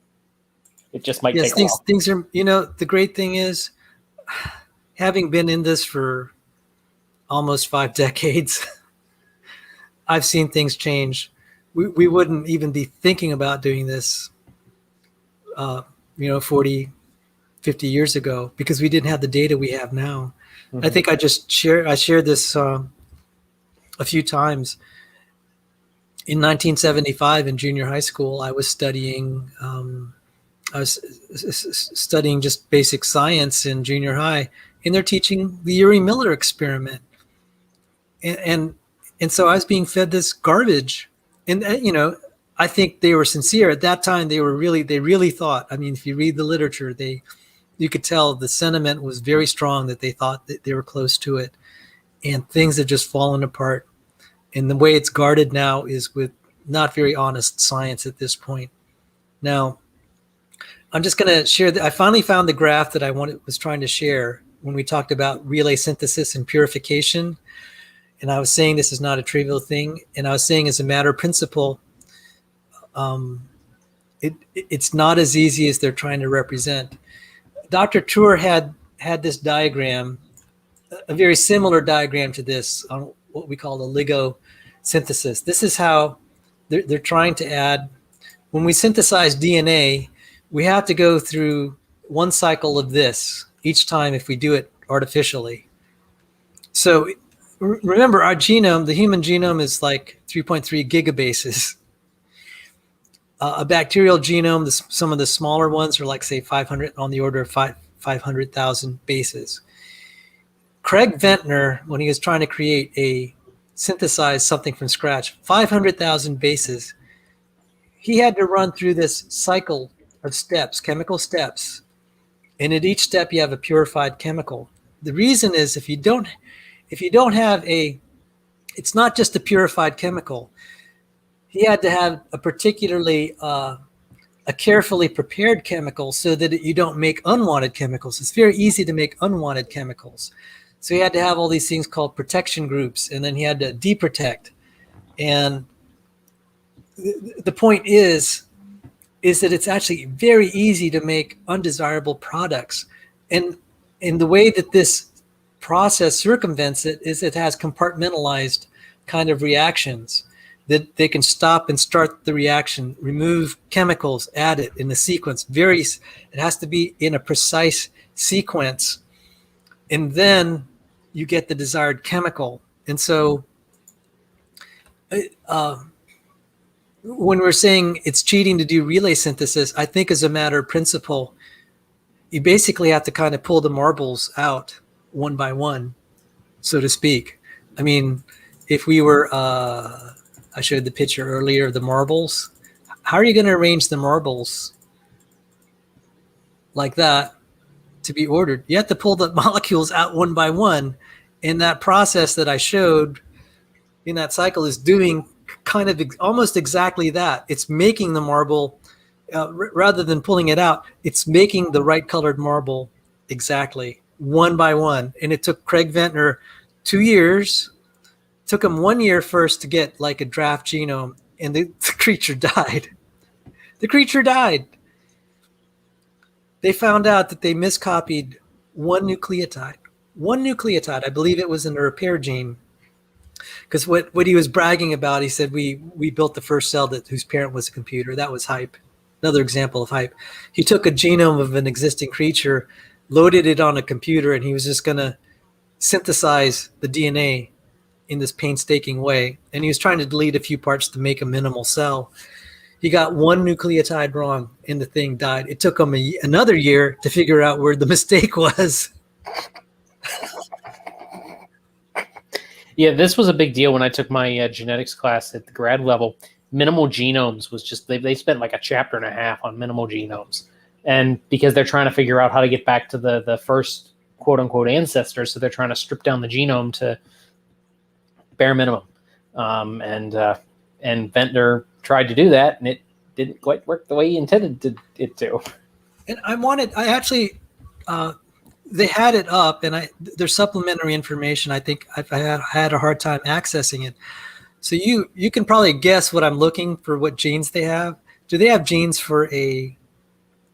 it just might take a while. Things are. The great thing is, having been in this for almost 5 decades, I've seen things change. We wouldn't even be thinking about doing this, 40, 50 years ago, because we didn't have the data we have now. I think I shared this a few times. In 1975 in junior high school, I was studying just basic science in junior high, and they're teaching the Urey-Miller experiment. And so I was being fed this garbage. And, I think they were sincere. At that time, they really thought, I mean, if you read the literature, you could tell the sentiment was very strong that they thought that they were close to it. And things have just fallen apart. And the way it's guarded now is with not very honest science at this point. Now, I'm just going to share I finally found the graph that I was trying to share when we talked about relay synthesis and purification. And I was saying this is not a trivial thing. And I was saying, as a matter of principle, it's not as easy as they're trying to represent. Dr. Tour had this diagram, a very similar diagram to this, on what we call the Ligo synthesis. This is how they're trying to add. When we synthesize DNA, we have to go through one cycle of this each time if we do it artificially. So remember, our genome, the human genome, is like 3.3 gigabases. A bacterial genome, some of the smaller ones are like, say, 500, on the order of 500,000 bases. Craig Ventnor, when he was trying to synthesize something from scratch, 500,000 bases, he had to run through this cycle of steps, chemical steps. And at each step, you have a purified chemical. The reason is if you don't have it's not just a purified chemical. He had to have a particularly a carefully prepared chemical so that you don't make unwanted chemicals. It's very easy to make unwanted chemicals. So he had to have all these things called protection groups, and then he had to deprotect. And the point is that it's actually very easy to make undesirable products. And the way that this process circumvents it is it has compartmentalized kind of reactions that they can stop and start the reaction, remove chemicals, add it in the sequence. It has to be in a precise sequence, and then you get the desired chemical. And so when we're saying it's cheating to do relay synthesis, I think as a matter of principle, you basically have to kind of pull the marbles out one by one, so to speak. I mean, if we were, I showed the picture earlier of the marbles. How are you going to arrange the marbles like that to be ordered? You have to pull the molecules out one by one. And that process that I showed in that cycle is doing kind of almost exactly that. It's making the marble, rather than pulling it out, it's making the right colored marble exactly, one by one. And it took Craig Ventnor 2 years. Took him 1 year first to get like a draft genome, and the creature died. The creature died. They found out that they miscopied one nucleotide. I believe it was in a repair gene. Because what he was bragging about, he said, we built the first cell whose parent was a computer. That was hype. Another example of hype. He took a genome of an existing creature, loaded it on a computer, and he was just going to synthesize the DNA in this painstaking way. And he was trying to delete a few parts to make a minimal cell. He got one nucleotide wrong and the thing died. It took him another year to figure out where the mistake was. Yeah, this was a big deal when I took my genetics class at the grad level. Minimal genomes was just, they spent like a chapter and a half on minimal genomes. And because they're trying to figure out how to get back to the first quote unquote ancestors, so they're trying to strip down the genome to bare minimum. And Ventnor tried to do that, and it didn't quite work the way he intended it to. And they had it up, and there's supplementary information. I think I had a hard time accessing it. So you can probably guess what I'm looking for, what genes they have. Do they have genes for a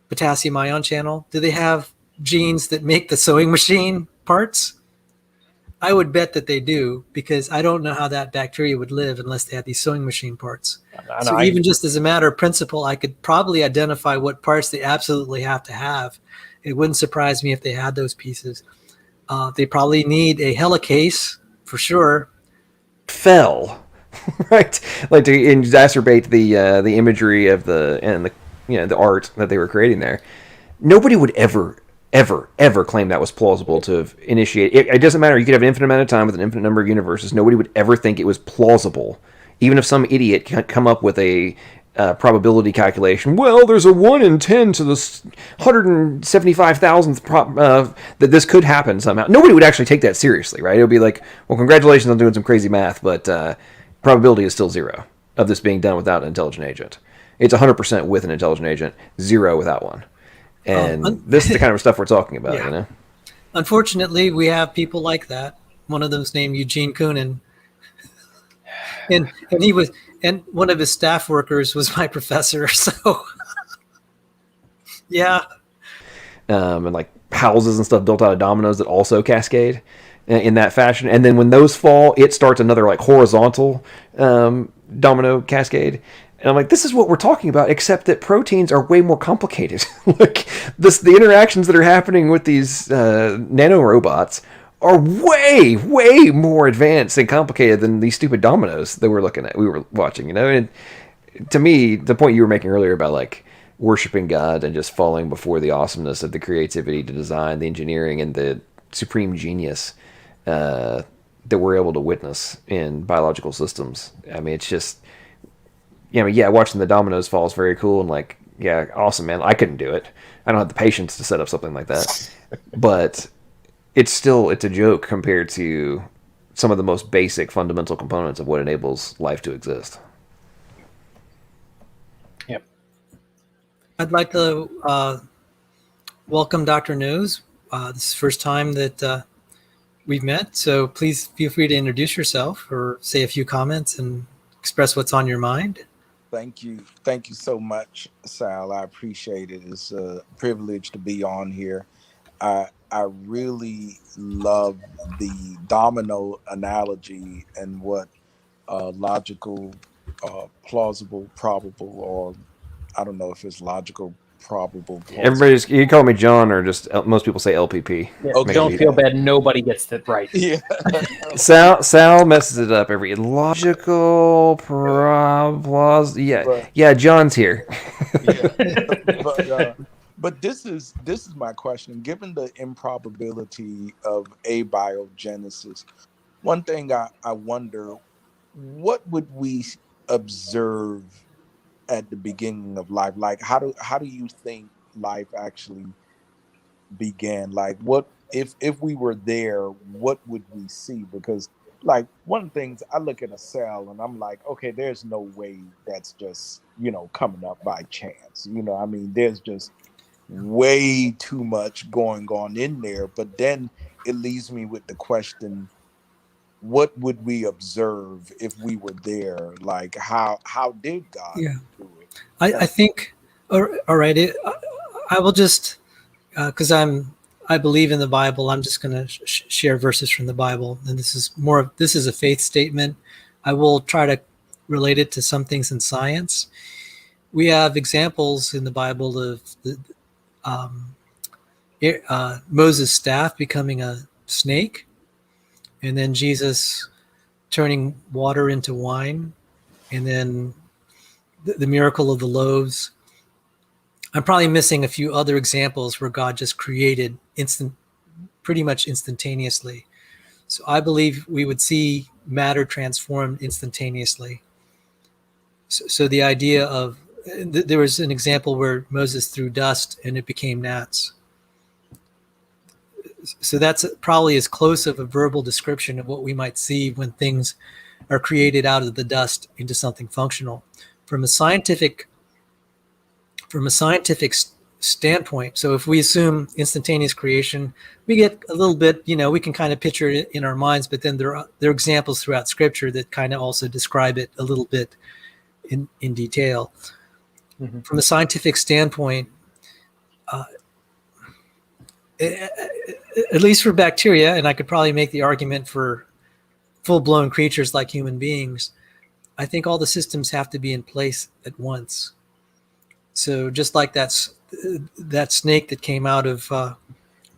potassium ion channel? Do they have genes that make the sewing machine? parts, I would bet that they do, because I don't know how that bacteria would live unless they had these sewing machine parts. So even just as a matter of principle, I could probably identify what parts they absolutely have to have. It wouldn't surprise me if they had those pieces. They probably need a helicase for sure. Fell, right? Like to exacerbate the imagery of the art that they were creating there. Nobody would ever claim that was plausible to have initiated. It doesn't matter. You could have an infinite amount of time with an infinite number of universes. Nobody would ever think it was plausible, even if some idiot can come up with a probability calculation. Well, there's a 1 in 10 to the 175,000th that this could happen somehow. Nobody would actually take that seriously, right? It would be like, well, congratulations on doing some crazy math, but probability is still 0 of this being done without an intelligent agent. It's 100% with an intelligent agent, 0 without one. And this is the kind of stuff we're talking about, Yeah. you know? Unfortunately, we have people like that. One of them's named Eugene Koonin. And he was, and one of his staff workers was my professor. So, yeah. And like houses and stuff built out of dominoes that also cascade in that fashion. And then when those fall, it starts another like horizontal domino cascade. And I'm like, this is what we're talking about, except that proteins are way more complicated. Like the interactions that are happening with these nanorobots are way, way more advanced and complicated than these stupid dominoes that we were watching, you know? And to me, the point you were making earlier about like worshiping God and just falling before the awesomeness of the creativity, the design, the engineering, and the supreme genius that we're able to witness in biological systems. I mean, it's just, watching the dominoes fall is very cool and like, yeah, awesome, man. I couldn't do it. I don't have the patience to set up something like that. But it's a joke compared to some of the most basic fundamental components of what enables life to exist. Yep. I'd like to welcome Dr. Nose. This is the first time that we've met, so please feel free to introduce yourself or say a few comments and express what's on your mind. Thank you so much, Sal. I appreciate it. It's a privilege to be on here. I really love the domino analogy and what logical, plausible, probable, or I don't know if it's logical, probable. Plausible. You call me John, or just most people say LPP. Yeah, Okay. Don't feel bad. Nobody gets that right. Yeah. Sal messes it up every logical, yeah. John's here. Yeah. But this is my question. Given the improbability of abiogenesis, one thing I wonder, what would we observe at the beginning of life? Like, how do you think life actually began? Like, what if we were there, what would we see? Because like one of the things, I look at a cell and I'm like, okay, there's no way that's just, coming up by chance. I mean, there's just way too much going on in there. But then it leaves me with the question, what would we observe if we were there? Like, how did God do it? I think, all right, I will just, because I believe in the Bible, I'm just going to share verses from the Bible. And this is a faith statement. I will try to relate it to some things in science. We have examples in the Bible of Moses' staff becoming a snake, and then Jesus turning water into wine, and then the miracle of the loaves. I'm probably missing a few other examples where God just created pretty much instantaneously. So I believe we would see matter transformed instantaneously. So the idea of, there was an example where Moses threw dust and it became gnats. So that's probably as close of a verbal description of what we might see when things are created out of the dust into something functional. From a scientific standpoint, so if we assume instantaneous creation, we get a little bit, we can kind of picture it in our minds, but then there are examples throughout Scripture that kind of also describe it a little bit in detail. Mm-hmm. From a scientific standpoint, at least for bacteria, and I could probably make the argument for full-blown creatures like human beings, I think all the systems have to be in place at once. So just like that snake that came out of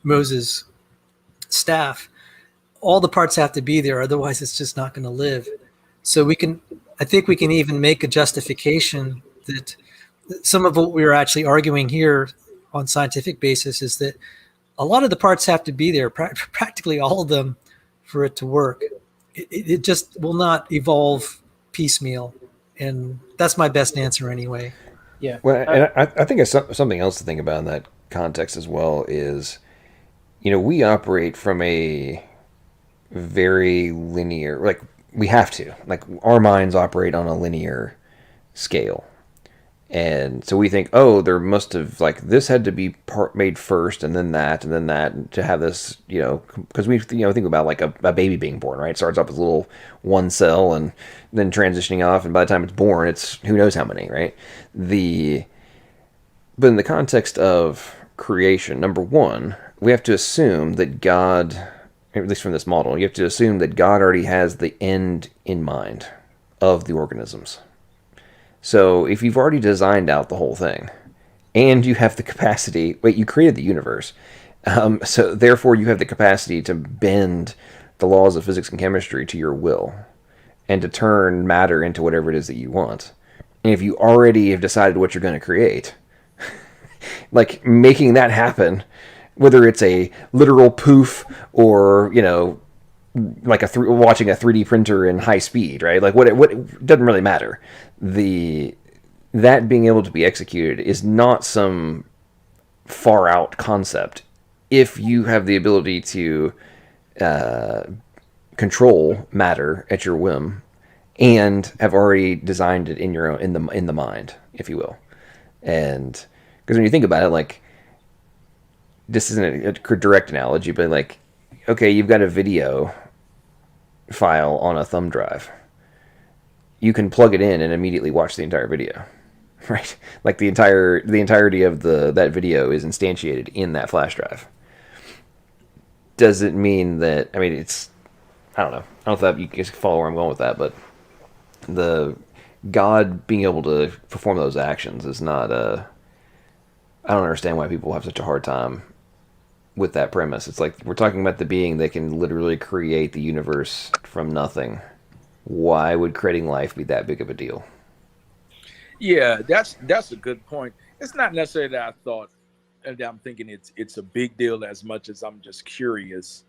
Moses' staff, all the parts have to be there, otherwise it's just not going to live. So I think we can even make a justification that some of what we're actually arguing here on scientific basis is that a lot of the parts have to be there, practically all of them, for it to work. It just will not evolve piecemeal, and that's my best answer anyway. Yeah. Well, and I think it's something else to think about in that context as well is, we operate from a very linear, like we have to, like our minds operate on a linear scale. And so we think, oh, there must have, like, this had to be made first, and then that, to have this, because we, think about like a baby being born, right? It starts off as a little one cell, and then transitioning off, and by the time it's born, it's who knows how many, right? But in the context of creation, number one, we have to assume that God, at least from this model, you have to assume that God already has the end in mind of the organisms. So if you've already designed out the whole thing, and you have the capacity, you created the universe, so therefore you have the capacity to bend the laws of physics and chemistry to your will, and to turn matter into whatever it is that you want. And if you already have decided what you're going to create, like making that happen, whether it's a literal poof or, like watching a 3D printer in high speed, right? Like what it doesn't really matter. That being able to be executed is not some far out concept if you have the ability to control matter at your whim and have already designed it in the mind, if you will. And because when you think about it, like, this isn't a direct analogy, but like, okay, you've got a video file on a thumb drive. You can plug it in and immediately watch the entire video, right? Like the entirety of that video is instantiated in that flash drive. Does it mean that? I mean, I don't know. I don't know if you guys follow where I'm going with that, but the God being able to perform those actions is not I don't understand why people have such a hard time with that premise. It's like we're talking about the being that can literally create the universe from nothing. Why would creating life be that big of a deal? Yeah, that's a good point. It's not necessarily that I thought, and I'm thinking it's a big deal as much as I'm just curious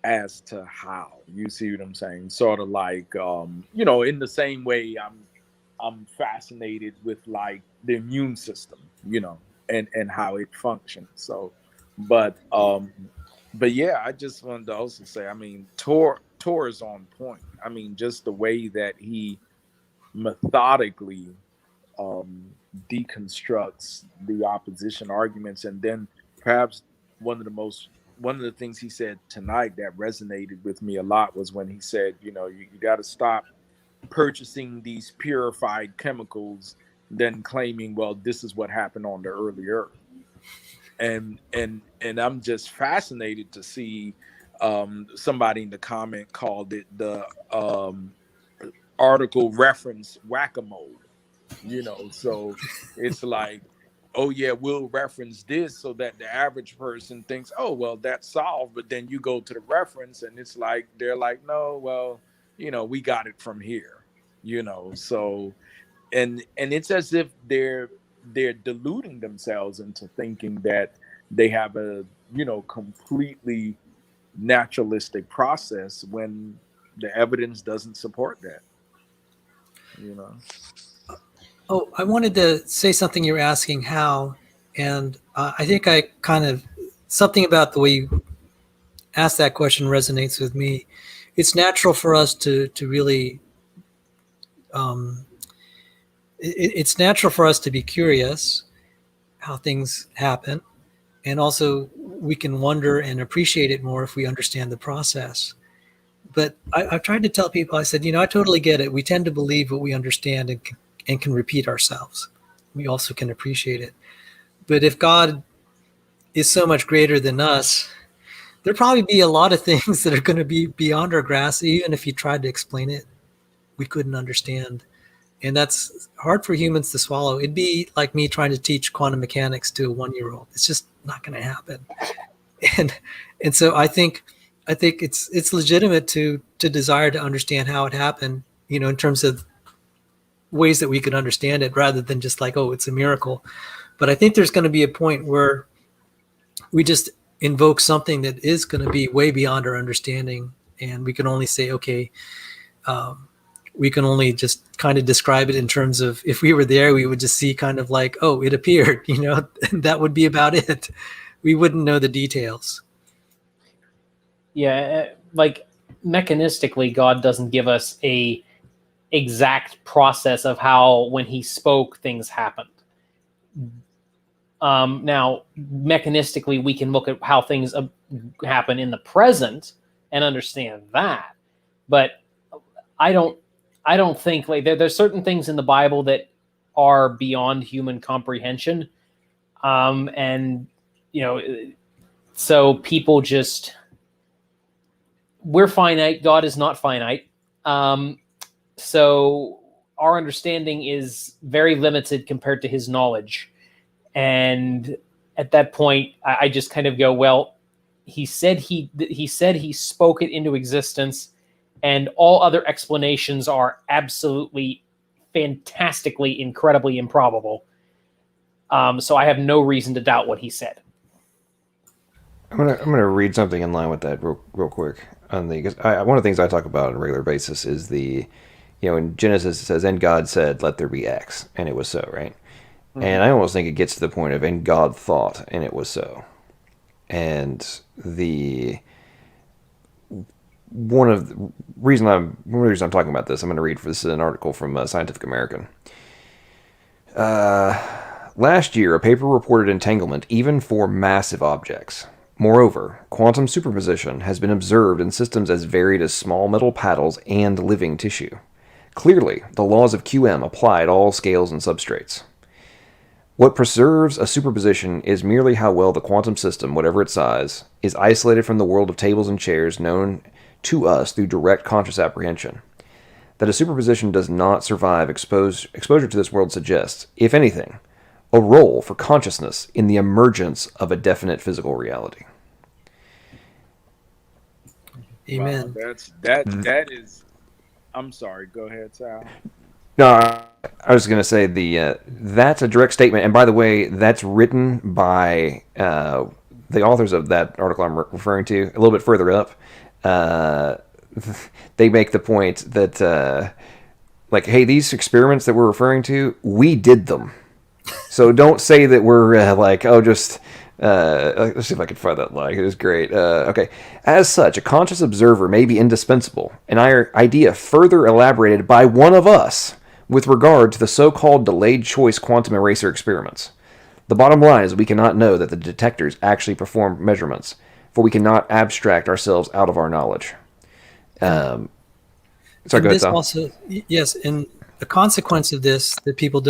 as to how. You see what I'm saying? Sort of like, in the same way I'm fascinated with like the immune system, and how it functions. So, but yeah, I just wanted to also say, I mean, Tor is on point. I mean, just the way that he methodically deconstructs the opposition arguments, and then perhaps one of the things he said tonight that resonated with me a lot was when he said, you got to stop purchasing these purified chemicals, then claiming, well, this is what happened on the early Earth. And I'm just fascinated to see somebody in the comment called it the article reference whack-a-mole. So it's like, oh yeah, we'll reference this so that the average person thinks, oh well, that's solved. But then you go to the reference and it's like they're like, no, well, we got it from here. So and it's as if they're deluding themselves into thinking that they have a completely naturalistic process when the evidence doesn't support that. Oh, I wanted to say something. You were asking how, and I think I kind of, something about the way you asked that question resonates with me. It's natural for us to really, it's natural for us to be curious how things happen, and also we can wonder and appreciate it more if we understand the process. But I've tried to tell people, I said, I totally get it. We tend to believe what we understand and can repeat ourselves. We also can appreciate it. But if God is so much greater than us, there'd probably be a lot of things that are going to be beyond our grasp. Even if you tried to explain it, we couldn't understand. And that's hard for humans to swallow. It'd be like me trying to teach quantum mechanics to a 1-year-old. It's just not going to happen. And so I think it's legitimate to desire to understand how it happened, in terms of ways that we could understand it, rather than just like, oh, it's a miracle. But I think there's going to be a point where we just invoke something that is going to be way beyond our understanding, and we can only say, okay, we can only just kind of describe it in terms of, if we were there, we would just see kind of like, oh, it appeared, and that would be about it. We wouldn't know the details. Yeah, like mechanistically, God doesn't give us a exact process of how, when he spoke, things happened. Now, mechanistically, we can look at how things happen in the present and understand that. But I don't think, like, there's certain things in the Bible that are beyond human comprehension, and so people just, we're finite. God is not finite. So our understanding is very limited compared to his knowledge. And at that point, I just kind of go, well, he said he spoke it into existence, and all other explanations are absolutely, fantastically, incredibly improbable. So I have no reason to doubt what he said. I'm gonna read something in line with that real quick. Because one of the things I talk about on a regular basis is in Genesis it says, "And God said, let there be X, and it was so," right? Mm-hmm. And I almost think it gets to the point of, "And God thought, and it was so." And one of the reason I'm talking about this, I'm going to read this is an article from Scientific American. Last year, a paper reported entanglement even for massive objects. Moreover, quantum superposition has been observed in systems as varied as small metal paddles and living tissue. Clearly, the laws of QM apply at all scales and substrates. What preserves a superposition is merely how well the quantum system, whatever its size, is isolated from the world of tables and chairs known to us through direct conscious apprehension. That a superposition does not survive exposure to this world suggests, if anything, a role for consciousness in the emergence of a definite physical reality. Amen. Wow, that is. I'm sorry. Go ahead, Sal. No, I was going to say that's a direct statement. And by the way, that's written by the authors of that article I'm referring to. A little bit further up, they make the point that, hey, these experiments that we're referring to, we did them. So don't say that we're let's see if I can find that line. It was great. Okay. As such, a conscious observer may be indispensable, an idea further elaborated by one of us with regard to the so-called delayed choice quantum eraser experiments. The bottom line is we cannot know that the detectors actually perform measurements, for we cannot abstract ourselves out of our knowledge. Sorry, go ahead, Tom. Also, yes, and a consequence of this that people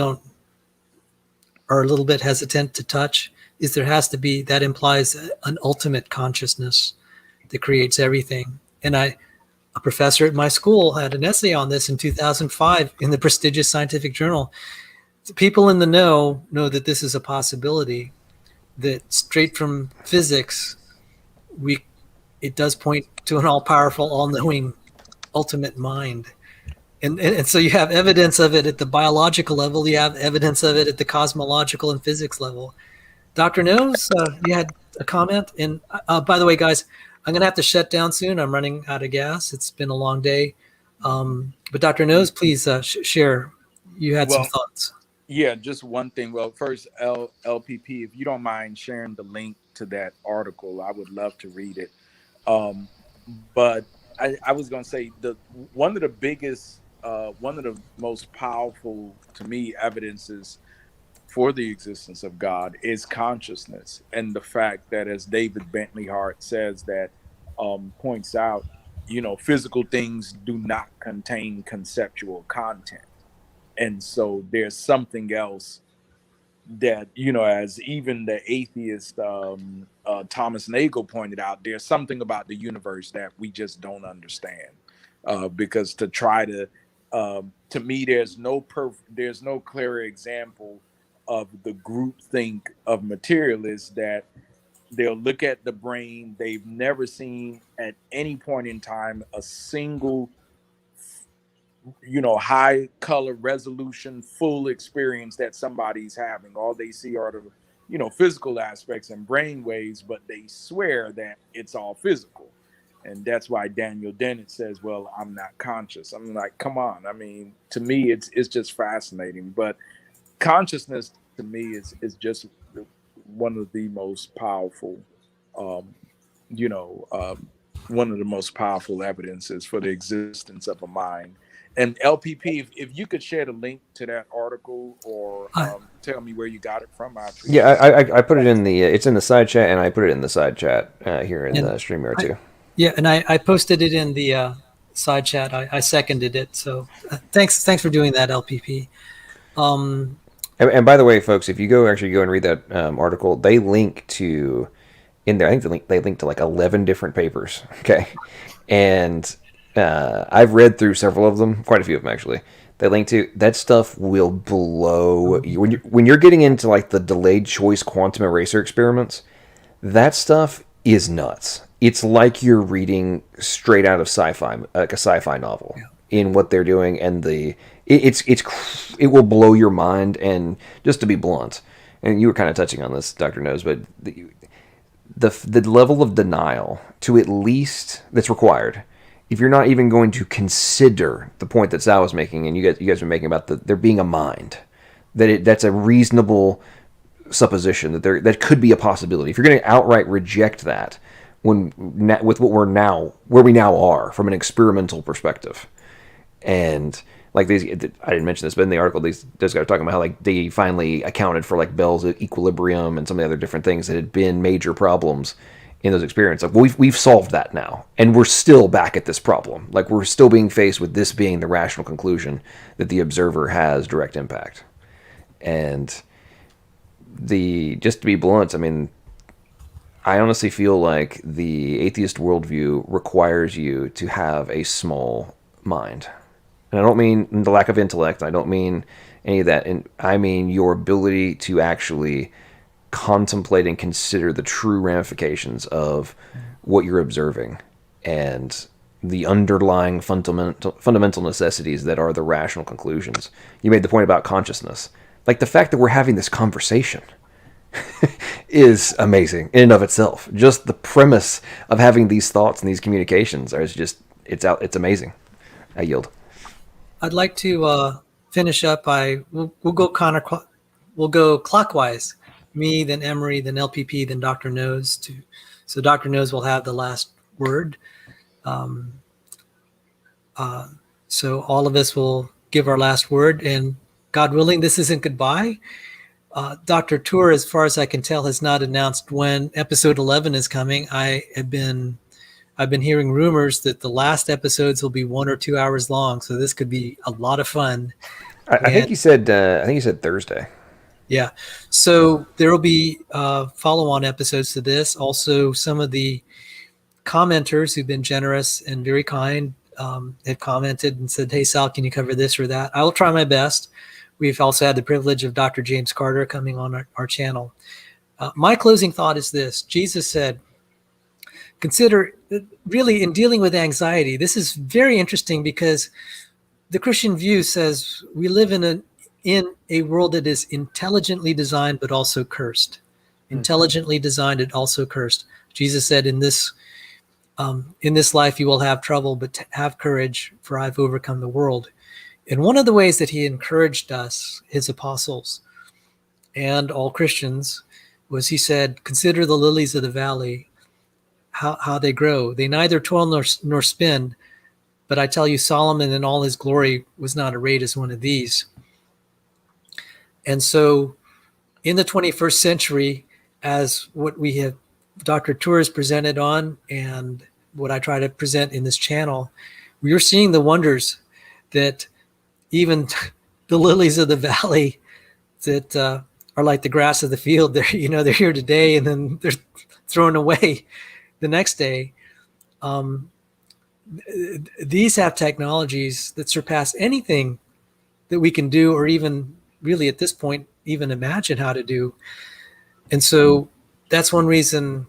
are a little bit hesitant to touch is there has to be, that implies an ultimate consciousness that creates everything. And a professor at my school had an essay on this in 2005 in the prestigious scientific journal. The people in the know that this is a possibility, that straight from physics, it does point to an all-powerful, all-knowing, ultimate mind. And so you have evidence of it at the biological level. You have evidence of it at the cosmological and physics level. Dr. Nose, you had a comment. And by the way, guys, I'm going to have to shut down soon. I'm running out of gas. It's been a long day. But Dr. Nose, please share. You had some thoughts. Yeah, just one thing. Well, first, LPP, if you don't mind sharing the link to that article, I would love to read it. But I was going to say one of the most powerful, to me, evidences for the existence of God is consciousness, and the fact that, as David Bentley Hart says, that points out, physical things do not contain conceptual content, and so there's something else that, you know, as even the atheist Thomas Nagel pointed out, there's something about the universe that we just don't understand. Because to me, there's no clearer example of the groupthink of materialists that they'll look at the brain. They've never seen at any point in time a single, you know, high color resolution, full experience that somebody's having. All they see are the, you know, physical aspects and brain waves, but they swear that it's all physical. And that's why Daniel Dennett says, well, I'm not conscious. I'm like, come on. I mean, to me, it's just fascinating. But consciousness to me is just one of the most powerful, one of the most powerful evidences for the existence of a mind. And LPP, if you could share the link to that article or tell me where you got it from, I appreciate it. I put it in the it's in the side chat, and I put it in the side chat here in the StreamYard too. Yeah, and I posted it in the side chat. I seconded it. So thanks for doing that, LPP. And by the way, folks, if you go and read that article, they link to in there. I think they link to like 11 different papers. Okay, and I've read through several of them, quite a few of them actually. They link to that stuff will blow you when you're getting into like the delayed choice quantum eraser experiments. That stuff is nuts. It's like you're reading straight out of sci-fi, like a sci-fi novel, in what they're doing, and it will blow your mind. And just to be blunt, and you were kind of touching on this, Dr. Nose, but the level of denial to at least that's required, if you're not even going to consider the point that Sal was making, and you guys were making about there being a mind, that's a reasonable supposition that could be a possibility. If you're going to outright reject that, with where we now are from an experimental perspective, and like these, I didn't mention this, but in the article, these guys are talking about how like they finally accounted for like Bell's equilibrium and some of the other different things that had been major problems in those experiences. Like we've solved that now, and we're still back at this problem. Like we're still being faced with this being the rational conclusion that the observer has direct impact. And just to be blunt, I mean, I honestly feel like the atheist worldview requires you to have a small mind. And I don't mean the lack of intellect. I don't mean any of that. And I mean your ability to actually contemplate and consider the true ramifications of what you're observing and the underlying fundamental necessities that are the rational conclusions. You made the point about consciousness. Like the fact that we're having this conversation is amazing in and of itself. Just the premise of having these thoughts and these communications it's amazing. I yield. I'd like to finish up we'll go clockwise. Me, then Emery, then LPP, then Dr. Nose. So Dr. Nose will have the last word. So all of us will give our last word, and God willing, this isn't goodbye. Dr. Tour, as far as I can tell, has not announced when episode 11 is coming. I've been hearing rumors that the last episodes will be 1 or 2 hours long, so this could be a lot of fun. I think he said Thursday. Yeah, so there will be follow-on episodes to this. Also, some of the commenters who've been generous and very kind have commented and said, "Hey, Sal, can you cover this or that?" I will try my best. We've also had the privilege of Dr. James Carter coming on our channel. My closing thought is this. Jesus said, consider, really in dealing with anxiety, this is very interesting because the Christian view says we live in a world that is intelligently designed but also cursed. Intelligently designed and also cursed. Jesus said, in this life you will have trouble, but have courage, for I've overcome the world. And one of the ways that he encouraged us, his apostles, and all Christians, was he said, consider the lilies of the valley, how they grow. They neither toil nor spin, but I tell you, Solomon in all his glory was not arrayed as one of these. And so in the 21st century, as what we have, Dr. Tour has presented on, and what I try to present in this channel, we are seeing the wonders that even the lilies of the valley that are like the grass of the field. They're here today and then they're thrown away the next day. These have technologies that surpass anything that we can do, or even really at this point, even imagine how to do. And so that's one reason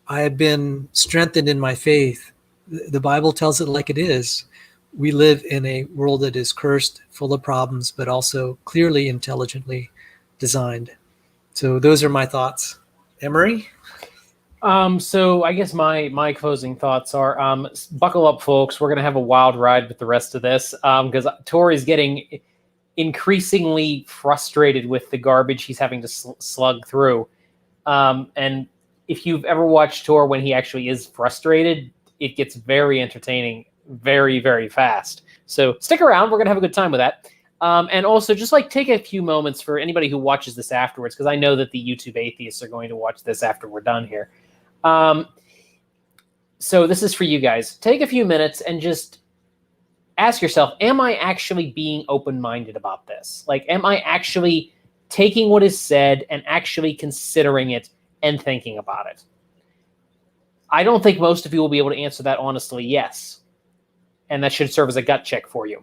I have been strengthened in my faith. The Bible tells it like it is. We live in a world that is cursed, full of problems, but also clearly intelligently designed. So those are my thoughts. Emery? So I guess my closing thoughts are, buckle up, folks. We're going to have a wild ride with the rest of this, because Tori's getting increasingly frustrated with the garbage he's having to slug through. And if you've ever watched Tor when he actually is frustrated, it gets very entertaining very, very fast. So stick around. We're going to have a good time with that. And also just like take a few moments for anybody who watches this afterwards, because I know that the YouTube atheists are going to watch this after we're done here. So this is for you guys. Take a few minutes and just ask yourself, am I actually being open-minded about this? Like, am I actually taking what is said and actually considering it and thinking about it? I don't think most of you will be able to answer that honestly, yes. And that should serve as a gut check for you.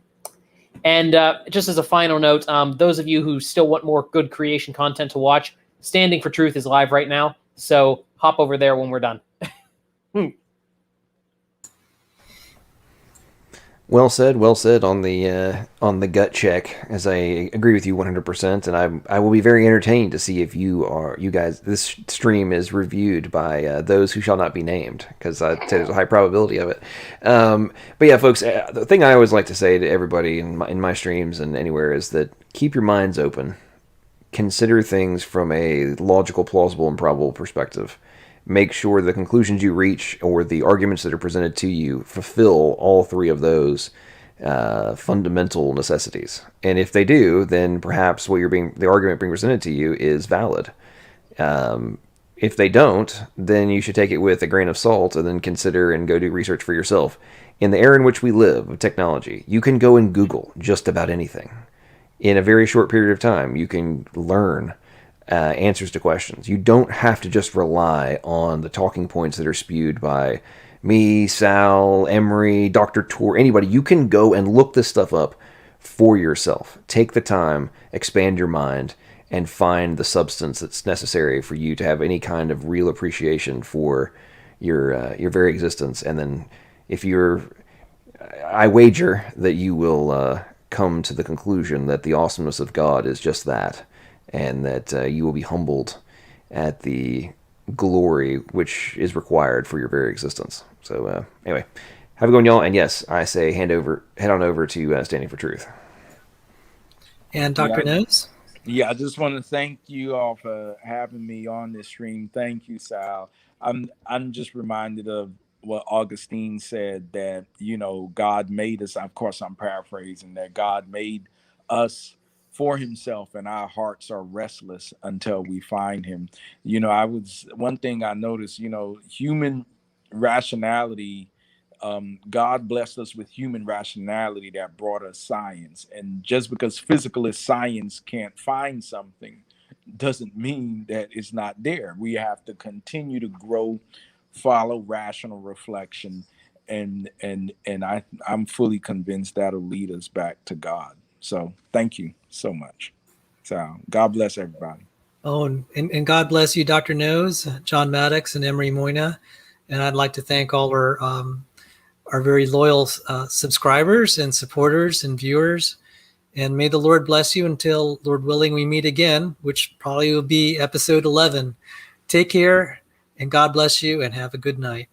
And just as a final note, those of you who still want more good creation content to watch, Standing for Truth is live right now. So hop over there when we're done. Well said on the gut check, as I agree with you 100%, and I will be very entertained to see if you guys, this stream is reviewed by those who shall not be named, because I'd say there's a high probability of it. But yeah, folks, the thing I always like to say to everybody in my streams and anywhere is that keep your minds open, consider things from a logical, plausible, and probable perspective. Make sure the conclusions you reach or the arguments that are presented to you fulfill all three of those fundamental necessities. And if they do, then perhaps the argument being presented to you is valid. If they don't, then you should take it with a grain of salt and then consider and go do research for yourself. In the era in which we live of technology, you can go and Google just about anything. In a very short period of time, you can learn answers to questions. You don't have to just rely on the talking points that are spewed by me, Sal, Emery, Dr. Tor, anybody. You can go and look this stuff up for yourself. Take the time, expand your mind, and find the substance that's necessary for you to have any kind of real appreciation for your very existence. And then I wager that you will come to the conclusion that the awesomeness of God is just that, and that you will be humbled at the glory which is required for your very existence. So anyway, have a good one, y'all. And yes, I say head on over to Standing for Truth. And Dr. Nose? Yeah, I just want to thank you all for having me on this stream. Thank you, Sal. I'm just reminded of what Augustine said, that, God made us. Of course, I'm paraphrasing, that God made us for himself, and our hearts are restless until we find him. One thing I noticed, human rationality, God blessed us with human rationality that brought us science. And just because physicalist science can't find something doesn't mean that it's not there. We have to continue to grow, follow rational reflection, and I'm fully convinced that'll lead us back to God. So thank you so much. So God bless everybody. Oh, and God bless you, Dr. Nose, John Maddox, and Emery Moyna. And I'd like to thank all our very loyal subscribers and supporters and viewers. And may the Lord bless you until, Lord willing, we meet again, which probably will be episode 11. Take care, and God bless you, and have a good night.